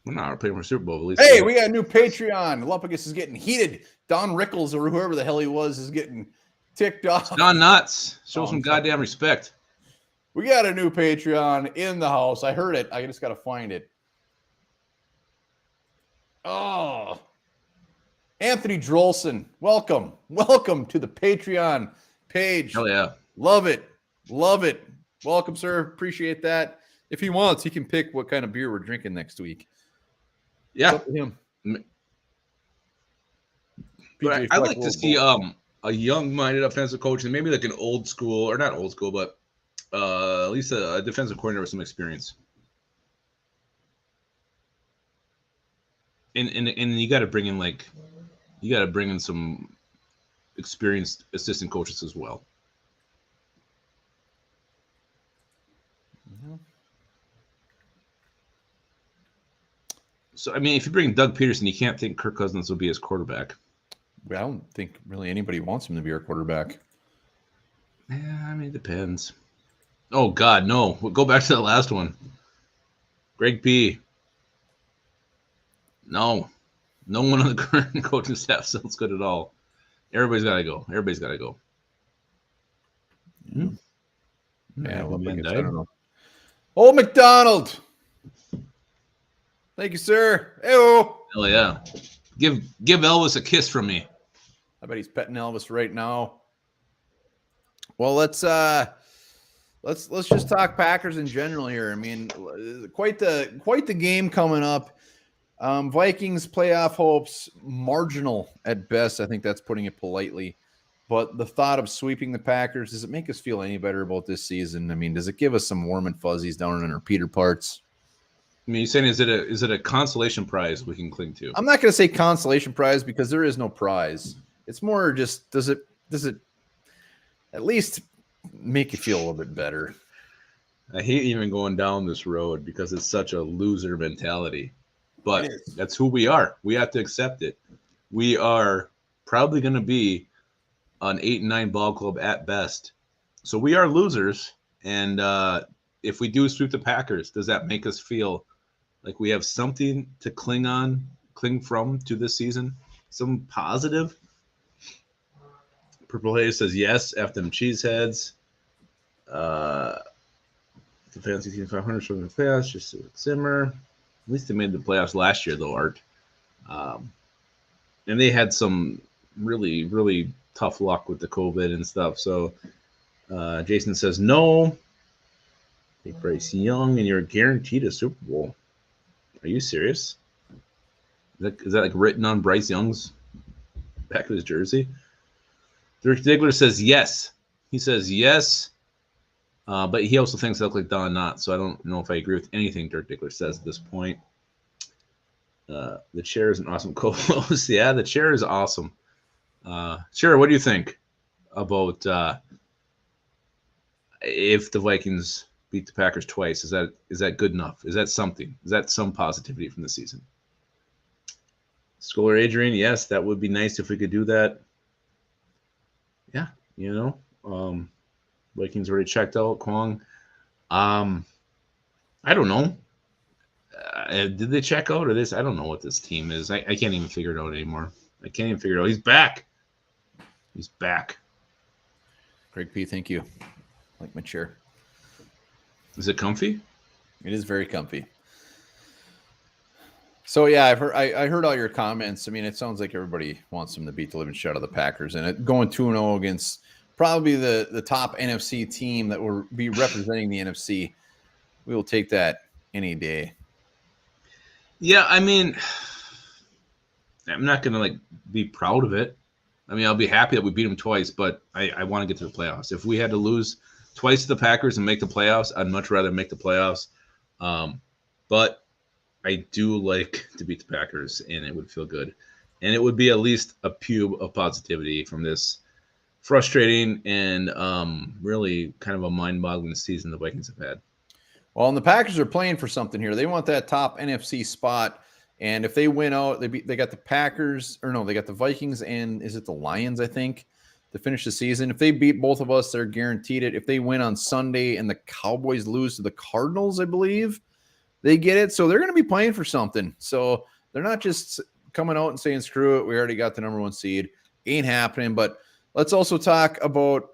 We're not playing for Super Bowl, at least. Hey, we got a new Patreon. Lumpicus is getting heated. Don Rickles or whoever the hell he was is getting ticked off. Don Knotts. Show some goddamn respect. We got a new Patreon in the house. I heard it. I just got to find it. Oh, Anthony Drolson. Welcome. Welcome to the Patreon page. Hell yeah. Love it. Love it. Welcome, sir. Appreciate that. If he wants, he can pick what kind of beer we're drinking next week. Yeah. It's up to him. But I'd like to see a young-minded offensive coach and maybe like an old school, or not old school, but at least a defensive coordinator with some experience. And you got to bring in some experienced assistant coaches as well. Mm-hmm. So I mean, if you bring Doug Peterson, you can't think Kirk Cousins will be his quarterback. I don't think really anybody wants him to be our quarterback. Yeah, I mean, it depends. Oh, God, no. We'll go back to the last one. Greg P. No. No one on the current coaching staff sounds good at all. Everybody's got to go. Everybody's got to go. Yeah. Yeah, well, I don't know. Old McDonald. Thank you, sir. Hey-oh. Hell yeah. Give Elvis a kiss from me. I bet he's petting Elvis right now. Well, let's let's just talk Packers in general here. I mean, quite the game coming up. Vikings playoff hopes marginal at best. I think that's putting it politely. But the thought of sweeping the Packers, does it make us feel any better about this season? I mean, does it give us some warm and fuzzies down in our Peter parts? I mean, you're saying is it a consolation prize we can cling to? I'm not going to say consolation prize because there is no prize. It's more just does it at least make you feel a little bit better? I hate even going down this road because it's such a loser mentality. But that's who we are. We have to accept it. We are probably going to be an 8-9 ball club at best. So we are losers. And if we do sweep the Packers, does that make us feel like we have something to cling from to this season? Some positive? Purple Haze says yes, F them cheeseheads. The fancy team 500 from the playoffs, just so it's simmer. At least they made the playoffs last year, though, Art. And they had some really, really tough luck with the COVID and stuff. So Jason says no. Take Bryce Young, and you're guaranteed a Super Bowl. Are you serious? Is that like written on Bryce Young's back of his jersey? Dirk Diggler says yes. He says yes. But he also thinks I look like Don Knotts, so I don't know if I agree with anything Dirk Diggler says at this point. The chair is an awesome co-host. Yeah, the chair is awesome. Chair, what do you think about if the Vikings beat the Packers twice? Is that good enough? Is that something? Is that some positivity from the season? Scholar Adrian, yes, that would be nice if we could do that. Yeah, Vikings already checked out Kwong. I don't know. Did they check out or this? I don't know what this team is. I can't even figure it out anymore. I can't even figure it out. He's back. He's back. Craig P, thank you. I like my chair. Is it comfy? It is very comfy. So yeah, I heard all your comments. I mean, it sounds like everybody wants them to beat the living shit out of the Packers, and going 2-0 against probably the top NFC team that will be representing the NFC. We will take that any day. Yeah, I mean, I'm not going to be proud of it. I mean, I'll be happy that we beat them twice, but I want to get to the playoffs. If we had to lose twice to the Packers and make the playoffs, I'd much rather make the playoffs. But I do like to beat the Packers, and it would feel good. And it would be at least a pube of positivity from this frustrating and really kind of a mind-boggling season the Vikings have had. Well, and the Packers are playing for something here. They want that top NFC spot, and if they win out, they got the Packers, or no, they got the Vikings, and is it the Lions, I think, to finish the season. If they beat both of us, they're guaranteed it. If they win on Sunday and the Cowboys lose to the Cardinals, I believe, they get it. So they're going to be playing for something. So they're not just coming out and saying, screw it, we already got the number one seed. Ain't happening. But let's also talk about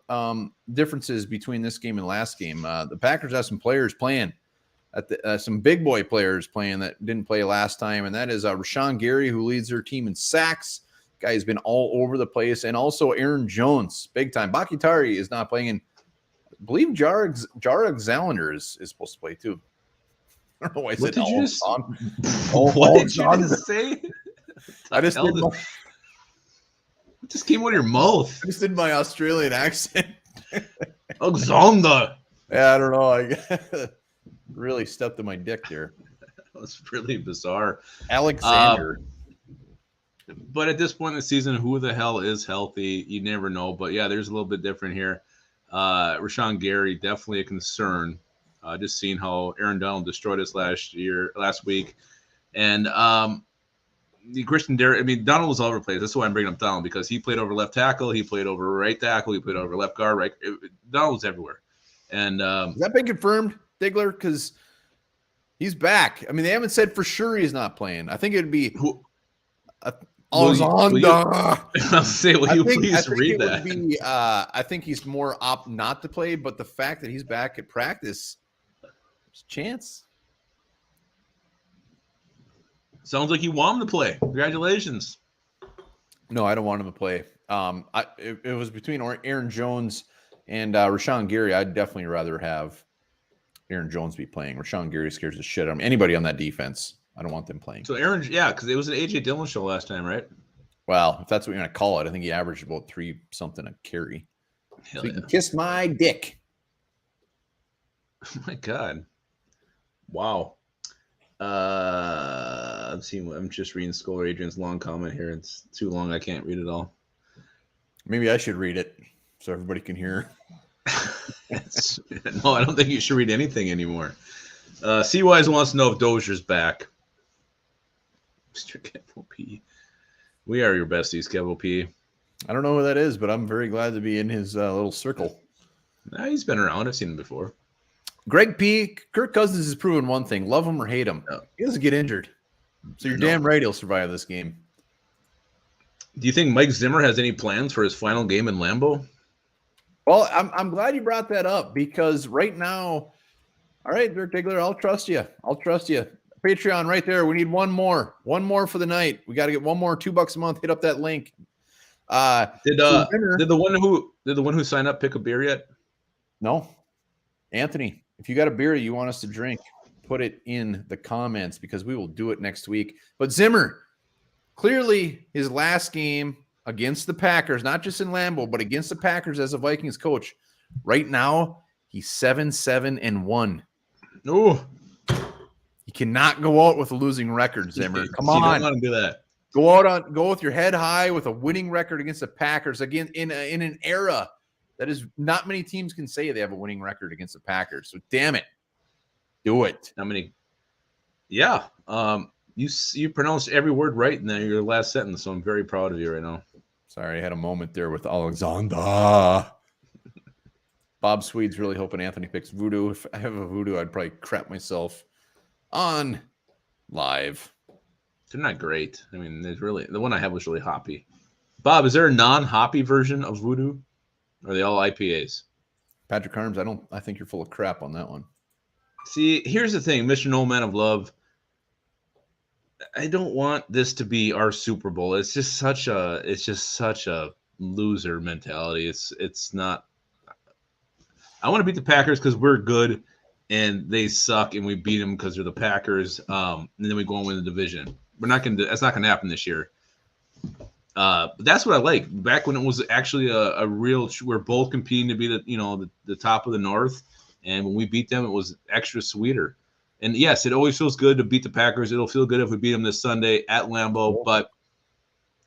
differences between this game and last game. The Packers have some players playing, some big boy players playing that didn't play last time, and that is Rashawn Gary, who leads their team in sacks. Guy's been all over the place, and also Aaron Jones, big time. Bakhtiari is not playing, and I believe Jarek Zalander is supposed to play too. I don't know why I said what did you just say? I just did what just came out of your mouth? I just did my Australian accent. Alexander. Yeah, I don't know. I really stepped in my dick there. That was really bizarre. Alexander. But at this point in the season, who the hell is healthy? You never know. But yeah, there's a little bit different here. Rashawn Gary, definitely a concern. Just seeing how Aaron Donald destroyed us last week. And the Christian Derrick, I mean, Donald was all over the place. That's why I'm bringing up Donald, because he played over left tackle, he played over right tackle, he played over left guard, right. Donald was everywhere. And has that been confirmed, Diggler? Because he's back. I mean, they haven't said for sure he's not playing. I think it'd be Alexander. I'll say, will you please read that? I think he's more opt not to play, but the fact that he's back at practice, there's a chance. Sounds like you want him to play. Congratulations. No, I don't want him to play. It was between Aaron Jones And Rashawn Gary, I'd definitely rather have Aaron Jones be playing. Rashawn Gary scares the shit out of me. Anybody on that defense, I don't want them playing. So Aaron, yeah, because it was an A.J. Dillon show last time, right? Well, if that's what you're going to call it, I think he averaged about 3-something a carry. Hell so you yeah. can kiss my dick. Oh my God. Wow. I'm seeing. I'm just reading Scholar Adrian's long comment here. It's too long. I can't read it all. Maybe I should read it so everybody can hear. No, I don't think you should read anything anymore. C-Wise wants to know if Dozier's back. Mr. Kevo P. We are your besties, Kevo P. I don't know who that is, but I'm very glad to be in his little circle. He's been around. I've seen him before. Greg P. Kirk Cousins has proven one thing. Love him or hate him. No. He doesn't get injured. So you're damn right he'll survive this game. Do you think Mike Zimmer has any plans for his final game in Lambeau? Well, I'm glad you brought that up because right now, all right, Dirk Diggler, I'll trust you. I'll trust you. Patreon right there. We need one more for the night. We got to get one more, $2 a month. Hit up that link. Did the one who signed up pick a beer yet? No. Anthony, if you got a beer you want us to drink, put it in the comments because we will do it next week. But Zimmer, clearly his last game against the Packers, not just in Lambeau, but against the Packers as a Vikings coach. Right now, he's 7-7-1. Oh, you cannot go out with a losing record, Zimmer. Come on, you don't want to do that. Go with your head high with a winning record against the Packers again in an era that is not many teams can say they have a winning record against the Packers. So damn it, do it. How many? Yeah, you pronounced every word right in your last sentence, so I'm very proud of you right now. Sorry, I had a moment there with Alexander. Bob Swede's really hoping Anthony picks Voodoo. If I have a Voodoo, I'd probably crap myself on live. They're not great. I mean, the one I have was really hoppy. Bob, is there a non-hoppy version of Voodoo? Or are they all IPAs? Patrick Harms, I think you're full of crap on that one. See, here's the thing, Mr. No Man of Love. I don't want this to be our Super Bowl. It's just such a loser mentality. It's not. I want to beat the Packers because we're good and they suck, and we beat them because they're the Packers. And then we go and win the division. That's not gonna happen this year. But that's what I like. Back when it was actually a real, we're both competing to be the top of the North, and when we beat them, it was extra sweeter. And yes, it always feels good to beat the Packers. It'll feel good if we beat them this Sunday at Lambeau, but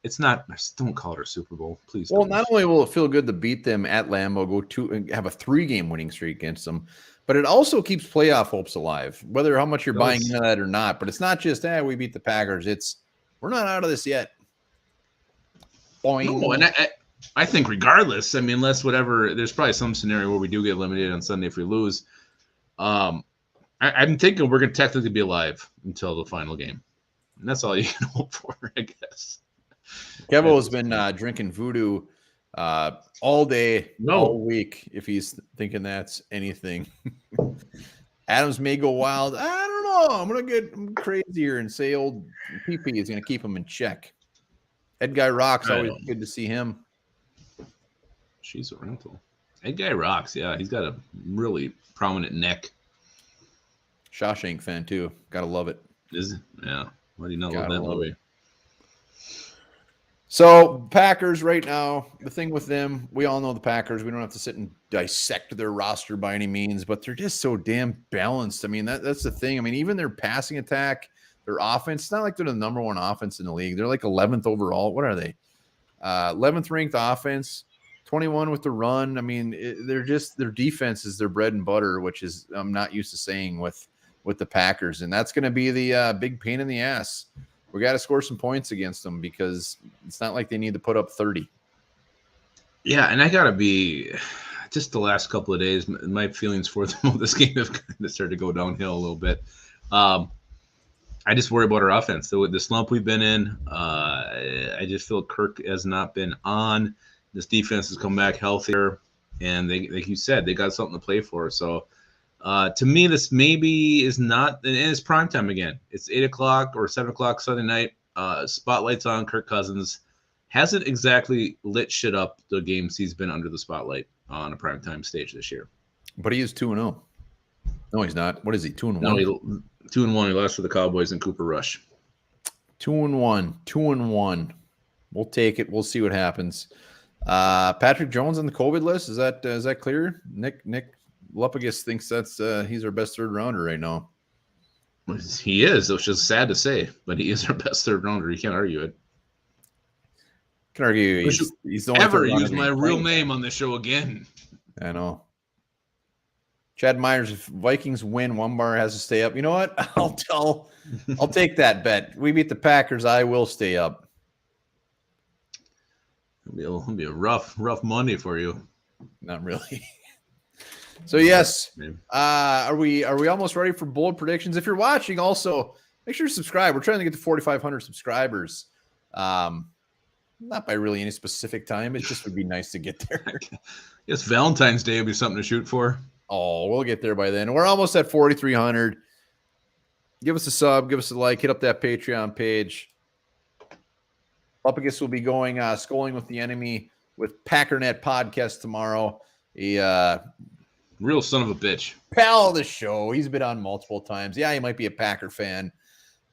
it's not. Don't call it our Super Bowl, please. Well, not only will it feel good to beat them at Lambeau, go to and have a 3-game winning streak against them, but it also keeps playoff hopes alive. Whether how much you're buying into that or not, but it's not just we beat the Packers. It's we're not out of this yet. Boing. No, and I think regardless, I mean, unless whatever, there's probably some scenario where we do get eliminated on Sunday if we lose. I'm thinking we're going to technically be alive until the final game. And that's all you can hope for, I guess. Kevo has been drinking Voodoo all day, all week, if he's thinking that's anything. Adams may go wild. I don't know. I'm going to get crazier and say old PP is going to keep him in check. Ed Guy rocks. Always good to see him. She's a rental. Ed Guy rocks. Yeah, he's got a really prominent neck. Shawshank fan too. Gotta love it. Is it? Yeah. What do you know about that movie? So Packers right now, the thing with them, we all know the Packers. We don't have to sit and dissect their roster by any means, but they're just so damn balanced. I mean, that's the thing. I mean, even their passing attack, their offense, it's not like they're the number one offense in the league. They're like 11th overall. What are they? 11th ranked offense, 21 with the run. I mean, their defense is their bread and butter, which is I'm not used to saying with the Packers. And that's going to be the big pain in the ass. We got to score some points against them because it's not like they need to put up 30. Yeah, and I got to be just the last couple of days, my feelings for them this game have kind of started to go downhill a little bit. I just worry about our offense. The slump we've been in, I just feel Kirk has not been on. This defense has come back healthier, and they, like you said, they got something to play for. So to me, this maybe is not, and it's prime time again. It's 8 o'clock or 7 o'clock Sunday night. Spotlight's on Kirk Cousins. Hasn't exactly lit shit up the games he's been under the spotlight. on a primetime stage this year. But he is 2-0. No, he's not. What is he? 2-1? No, 2-1. He lost to the Cowboys and Cooper Rush. 2-1. 2-1. We'll take it. We'll see what happens. Patrick Jones on the COVID list. Is that clear? Nick Lupagus thinks that's he's our best third rounder right now. He is, which is sad to say, but he is our best third rounder. You can't argue it. Can argue he's the only ever use my real name on the show again. I know. Chad Myers, if Vikings win, one bar has to stay up. You know what? I'll take that bet. We beat the Packers, I will stay up. It'll be a rough Monday for you. Not really. So yes, are we almost ready for bold predictions? If you're watching, also make sure to subscribe. We're trying to get to 4,500 subscribers. Not by really any specific time. It just would be nice to get there. Yes, Valentine's Day would be something to shoot for. Oh, we'll get there by then. We're almost at 4,300. Give us a sub, give us a like, hit up that Patreon page. Lupagus will be going Schooling with the Enemy with Packernet podcast tomorrow. Real son of a bitch. Pal of the show. He's been on multiple times. Yeah, he might be a Packer fan,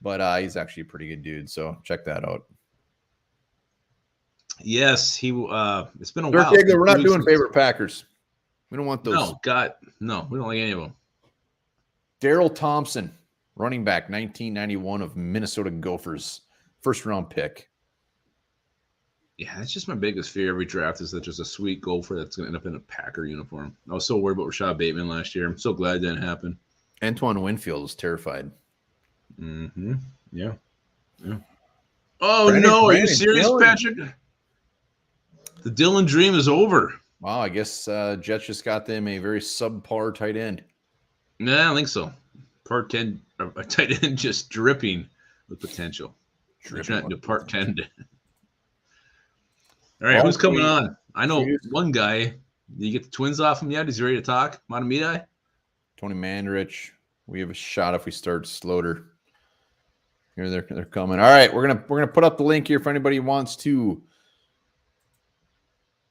but he's actually a pretty good dude. So check that out. Yes, he. It's been a Dirk while. Diggler, we're not doing favorite Packers. We don't want those. No, we don't like any of them. Darrell Thompson, running back, 1991 of Minnesota Gophers, first round pick. Yeah, that's just my biggest fear every draft is that just a sweet Gopher that's going to end up in a Packer uniform. I was so worried about Rashad Bateman last year. I'm so glad it didn't happen. Antoine Winfield was terrified. Mm-hmm. Yeah. Oh, no. Are you serious, Thielen. Patrick? The Thielen dream is over. Wow, I guess Jets just got them a very subpar tight end. No, I don't think so. Part 10, a tight end just dripping with potential. Dripping into part 10. All right, who's coming on? I know one guy. Did you get the Twins off him yet? Is he ready to talk? Matamidi? Tony Mandrich. We have a shot if we start Sloter. Here they're coming. All right, we're gonna put up the link here for anybody who wants to.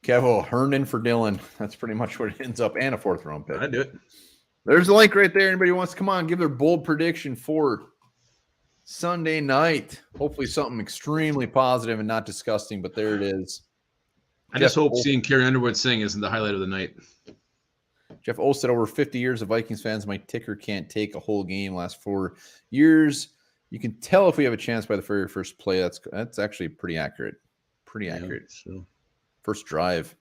Kevo Herndon for Dylan. That's pretty much what it ends up, and a fourth round pick. I do it. There's the link right there. Anybody who wants to come on, give their bold prediction for Sunday night. Hopefully something extremely positive and not disgusting, but there it is. I just hope seeing Carrie Underwood sing isn't the highlight of the night. Jeff O said over 50 years of Vikings fans, my ticker can't take a whole game. Last 4 years, you can tell if we have a chance by the very first play. That's actually pretty accurate. Pretty accurate. So. First drive.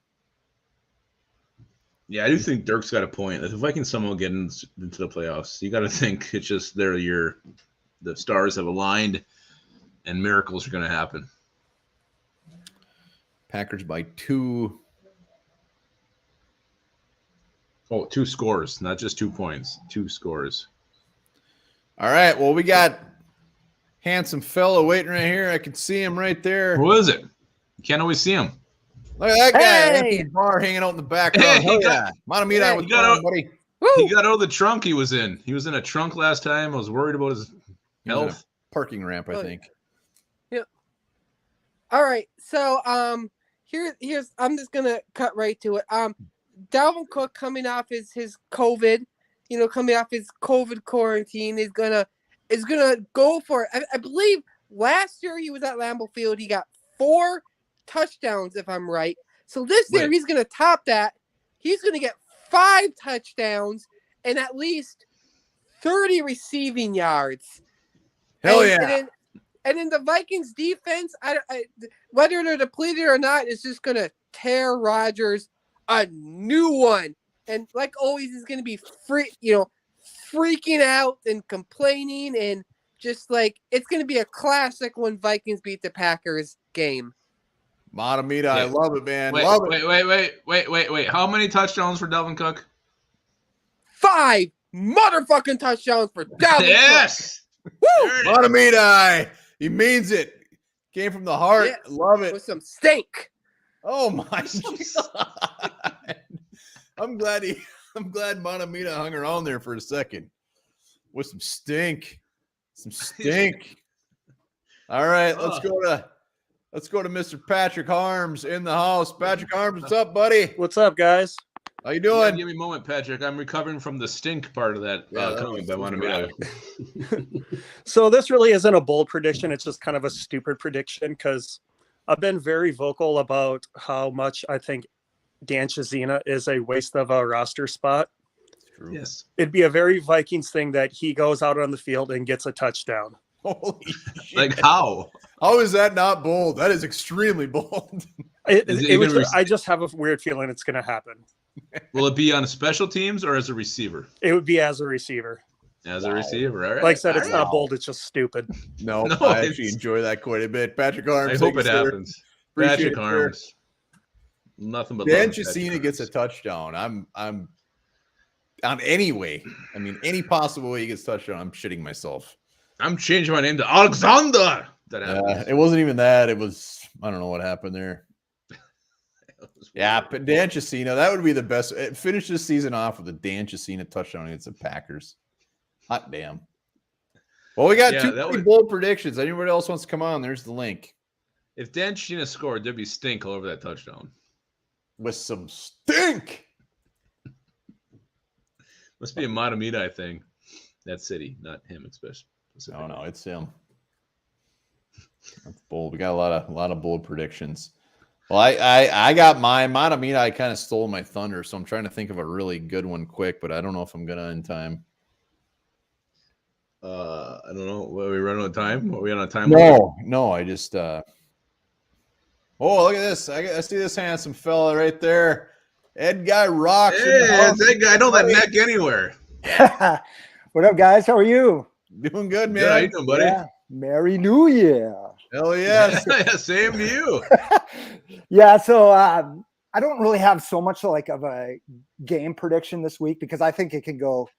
Yeah, I do think Dirk's got a point. If the Vikings somehow get into the playoffs, you got to think it's just their year. The stars have aligned, and miracles are going to happen. Packers by 2. Oh, 2 scores, not just 2 points. 2 scores. All right. Well, we got handsome fellow waiting right here. I can see him right there. Who is it? You can't always see him. Look at that guy. Hey. Bar hanging out in the background. Hey, Matamidi, what's going on, buddy? He got out of the trunk he was in. He was in a trunk last time. I was worried about his health. Parking ramp, I think. Yeah. All right. So here's I'm just gonna cut right to it. Dalvin Cook coming off his COVID, coming off his COVID quarantine is gonna go for it. I believe last year he was at Lambeau Field. He got 4 touchdowns, if I'm right. So this year he's gonna top that. He's gonna get 5 touchdowns and at least 30 receiving yards. Hell yeah. And then the Vikings defense, whether they're depleted or not, is just going to tear Rodgers a new one. And like always, he's going to be freaking out and complaining. And just like, it's going to be a classic when Vikings beat the Packers game. Matamidi, I love it, man. Wait. How many touchdowns for Dalvin Cook? 5 motherfucking touchdowns for Dalvin Cook. Yes. Woo! Matamidi. He means it. Came from the heart. Yes. Love it. With some stink. Oh my God. I'm glad Matamidi hung around there for a second. With some stink. All right, let's go to Mr. Patrick Harms in the house. Patrick Harms, what's up, buddy? What's up, guys? How you You gotta doing? give me a moment, Patrick. I'm recovering from the stink part of that comment by Wanamita. So this really isn't a bold prediction. It's just kind of a stupid prediction because I've been very vocal about how much I think Dan Chizina is a waste of a roster spot. True. Yes. It'd be a very Vikings thing that he goes out on the field and gets a touchdown. Holy shit. Like how? How is that not bold? That is extremely bold. I just have a weird feeling it's going to happen. Will it be on special teams or as a receiver? It would be as a receiver. As a receiver, all right. Like I said, it's All right. not bold. It's just stupid. No, No, I actually it's- enjoy that quite a bit. Patrick Arms. I hope thank it you, sir. happens. Appreciate Patrick it, sir. Arms. Nothing but Dan love, Patrick Chizina gets a Arms. touchdown. I'm on any way. I mean, any possible way he gets a touchdown. I'm shitting myself. I'm changing my name to Alexander. That happens. It wasn't even that. It was, I don't know what happened there. Yeah, but Dan Chizina, that would be the best. Finish this season off with a Dan Chizina touchdown against the Packers. Hot damn. Well, we got two pretty bold predictions. Anybody else wants to come on? There's the link. If Dan Chizina scored, there'd be stink all over that touchdown. With some stink. Must be a Matamita thing. That city, not him, especially. No, it's him. That's bold. We got a lot of bold predictions. Well, I got mine. Matamita, I kind of stole my thunder, so I'm trying to think of a really good one quick, but I don't know if I'm gonna in time. I don't know. Are we running out of time? Are we on a time? No, I just oh, look at this. I see this handsome fella right there. Ed Guy rocks. Hey, it's that guy. I know that neck anywhere. What up, guys? How are you? Doing good, man. Good, how you doing, buddy? Yeah. Merry New Year. Hell yes. Yeah, same to you. Yeah, so I don't really have so much like of a game prediction this week because I think it can go,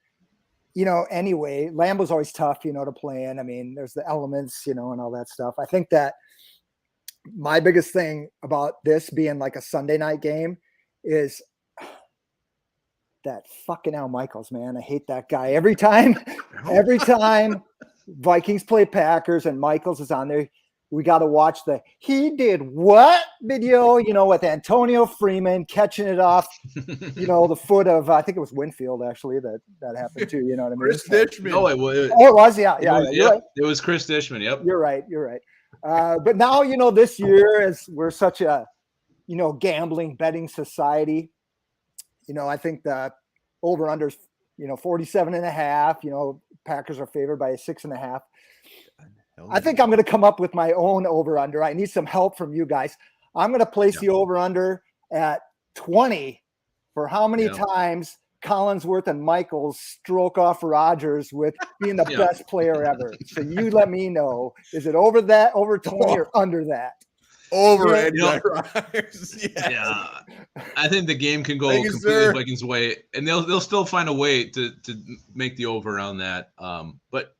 anyway. Lambeau's always tough, to play in. I mean, there's the elements, and all that stuff. I think that my biggest thing about this being like a Sunday night game is that fucking Al Michaels, man. I hate that guy. Every time Vikings play Packers and Michaels is on there, we got to watch the "he did what" video, with Antonio Freeman catching it off, the foot of, I think it was Winfield actually that happened too. You know what I mean? Chris Dishman. No, it was. Oh, it was, yeah. Right. It was Chris Dishman. Yep. You're right. But now, this year, as we're such a, gambling betting society, I think the over-under's, 47.5, Packers are favored by 6.5. I think I'm going to come up with my own over-under. I need some help from you guys. I'm going to place the over-under at 20 for how many times Collinsworth and Michaels stroke off Rodgers with being the best player ever. So you let me know. Is it over 20 or under that? Over it. Yeah. I think the game can go completely Vikings' way, and they'll still find a way to make the over on that. But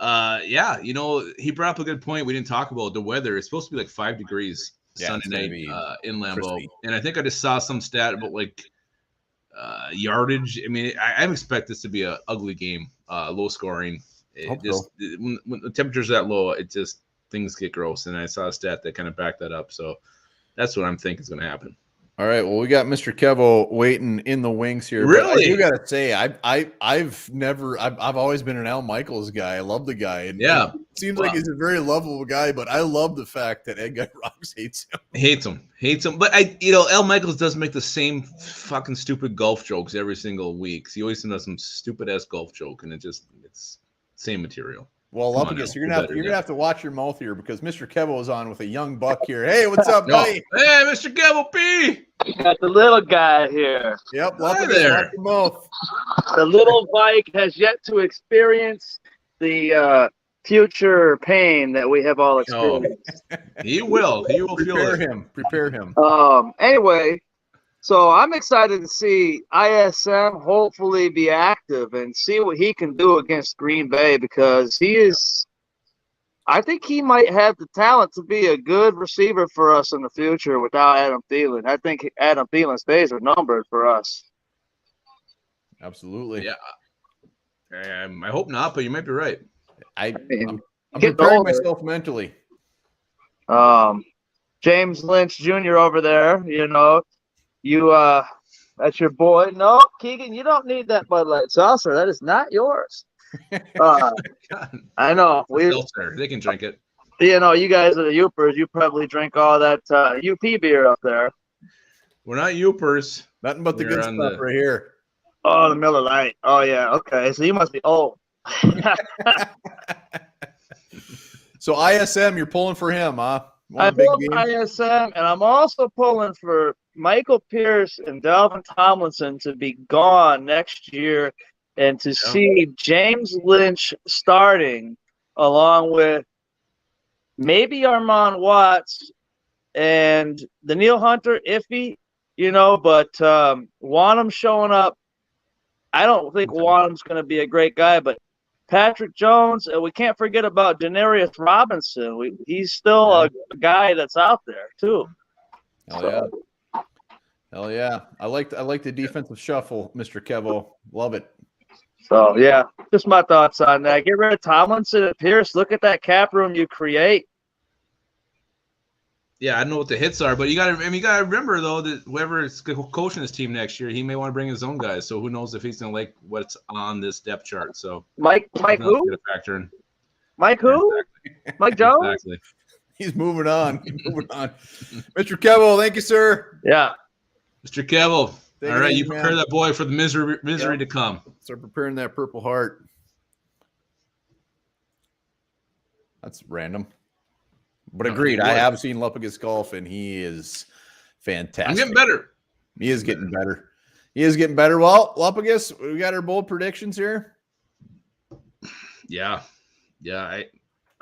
he brought up a good point. We didn't talk about the weather. It's supposed to be like 5 degrees Sunday night in Lambeau, crispy. And I think I just saw some stat about like yardage. I mean, I expect this to be an ugly game, low scoring. When the temperature's that low, it just things get gross. And I saw a stat that kind of backed that up. So that's what I'm thinking is going to happen. All right. Well, we got Mr. Kevo waiting in the wings here. Really? You got to say, I've always been an Al Michaels guy. I love the guy. And it seems like he's a very lovable guy, but I love the fact that Ed Guy Rocks hates him. But Al Michaels does make the same fucking stupid golf jokes every single week. He always does some stupid ass golf joke, and it's same material. Well, Lumpicus, you're gonna have to watch your mouth here because Mr. Kevo is on with a young buck here. Hey, what's up, buddy? Hey, Mr. Kevo P. You got the little guy here. Yep, Lumpicus, watch your mouth. The little Vike has yet to experience the future pain that we have all experienced. He will. He will feel it. Prepare him. Anyway, so I'm excited to see ISM hopefully be active and see what he can do against Green Bay because I think he might have the talent to be a good receiver for us in the future without Adam Thielen. I think Adam Thielen's days are numbered for us. Absolutely. Yeah. I hope not, but you might be right. I'm preparing myself mentally. James Lynch Jr. over there, you That's your boy. No, Keegan, you don't need that Bud Light seltzer. That is not yours. I know. Seltzer. They can drink it. You know, you guys are the Yoopers. You probably drink all that UP beer up there. We're not Yoopers. Nothing but the good stuff right here. Oh, the Miller Lite. Oh, yeah. Okay. So you must be old. So ISM, you're pulling for him, huh? I pulled ISM, and I'm also pulling for Michael Pierce and Dalvin Tomlinson to be gone next year and to see James Lynch starting along with maybe Armand Watts and Daniil Hunter, iffy, but Wanham showing up. I don't think Wanham's going to be a great guy, but Patrick Jones, and we can't forget about Denarius Robinson. He's still a guy that's out there too. Hell yeah! I like the defensive shuffle, Mr. Kevo. Love it. So yeah, just my thoughts on that. Get rid of Tomlinson and Pierce. Look at that cap room you create. Yeah, I don't know what the hits are, but you gotta remember though that whoever is coaching this team next year, he may want to bring his own guys. So who knows if he's gonna like what's on this depth chart. So Mike who? Factor in. Mike who? Exactly. Mike Jones. Exactly. He's moving on. Mr. Kevo, thank you, sir. Yeah. Mr. Kevo. All right, you prepare that boy for the misery to come. Start preparing that Purple Heart. That's random. But agreed, I have seen Lupagus golf, and he is fantastic. I'm getting better. He is getting better. Well, Lupagus, we got our bold predictions here. Yeah, I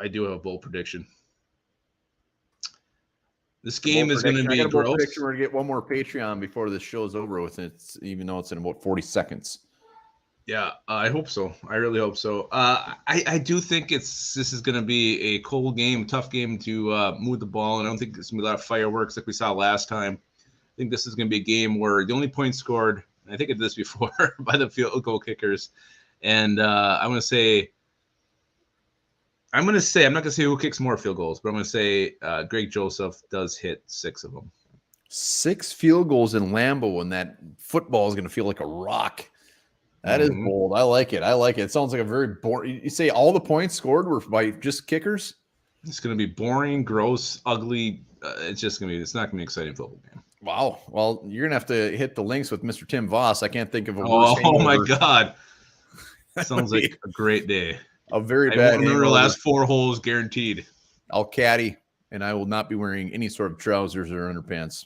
do have a bold prediction. This game is going to be gross. We're going to get one more Patreon before this show is over with. Even though it's in about 40 seconds. Yeah, I hope so. I really hope so. I do think this is going to be a cold game, tough game to move the ball, and I don't think there's going to be a lot of fireworks like we saw last time. I think this is going to be a game where the only point scored, and I think I did this before, by the field goal kickers. And I'm going to say, I'm not going to say who kicks more field goals, but I'm going to say Greg Joseph does hit 6 of them. 6 field goals in Lambeau, and that football is going to feel like a rock. That is bold. I like it. It sounds like a very boring. You say all the points scored were by just kickers? It's going to be boring, gross, ugly. It's not going to be an exciting football game. Wow. Well, you're going to have to hit the links with Mr. Tim Voss. I can't think of a worse. Oh my God. Sounds like a great day. A very bad. I remember the last 4 holes guaranteed. I'll caddy, and I will not be wearing any sort of trousers or underpants.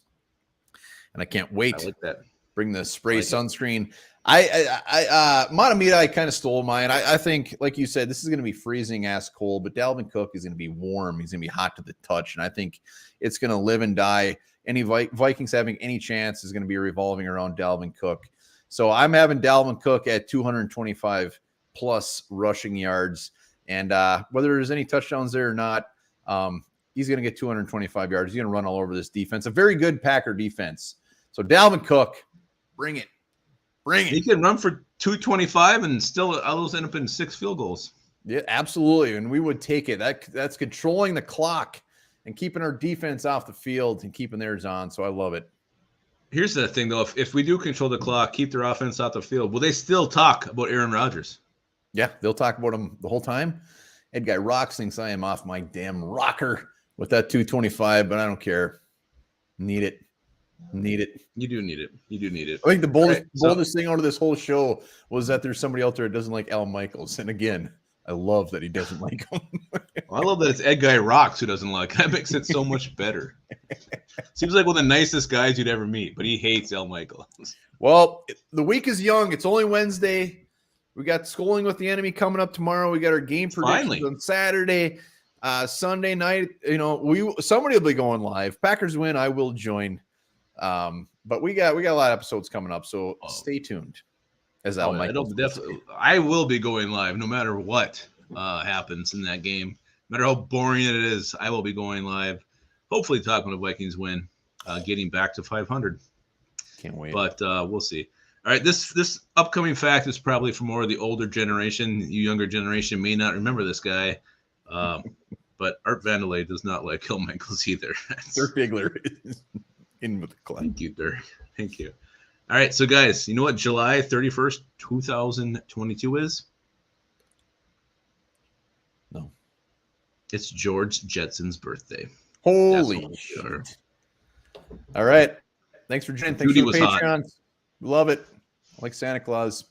And I can't wait. I like that. Bring the spray sunscreen. Matamita, I kind of stole mine. I think, like you said, this is going to be freezing ass cold, but Dalvin Cook is going to be warm. He's going to be hot to the touch, and I think it's going to live and die. Any Vikings having any chance is going to be revolving around Dalvin Cook. So I'm having Dalvin Cook at 225 plus rushing yards, and whether there's any touchdowns there or not, he's going to get 225 yards. He's going to run all over this defense, a very good Packer defense. So Dalvin Cook, bring it. He can run for 225 and still those end up in 6 field goals. Yeah, absolutely. And we would take it. That's controlling the clock and keeping our defense off the field and keeping theirs on. So I love it. Here's the thing, though. If we do control the clock, keep their offense off the field, will they still talk about Aaron Rodgers? Yeah, they'll talk about him the whole time. Ed Guy Rocks thinks I am off my damn rocker with that 225, but I don't care. Need it. You do need it. I think the boldest thing out of this whole show was that there's somebody out there that doesn't like Al Michaels. And again, I love that he doesn't like him. Well, I love that it's Ed Guy Rocks who doesn't like him. That makes it so much better. Seems like one of the nicest guys you'd ever meet, but he hates Al Michaels. Well, the week is young. It's only Wednesday. We got Schooling with the Enemy coming up tomorrow. We got our game predictions on Saturday. Sunday night, somebody will be going live. Packers win, I will join. But we got a lot of episodes coming up, so stay tuned. As Al Michaels, I will be going live no matter what happens in that game. No matter how boring it is, I will be going live. Hopefully, talking when the Vikings win, getting back to 500. Can't wait. But we'll see. All right, this upcoming fact is probably for more of the older generation. You younger generation may not remember this guy. But Art Vandelay does not like Al Michaels either. Dirk Diggler is in with the club. Thank you, Dirk. Thank you. All right, so guys, you know what July 31st, 2022 is? No. It's George Jetson's birthday. Holy shit. All right. Thanks for joining. Thanks Judy for the was hot. Patreon. Love it. Like Santa Claus.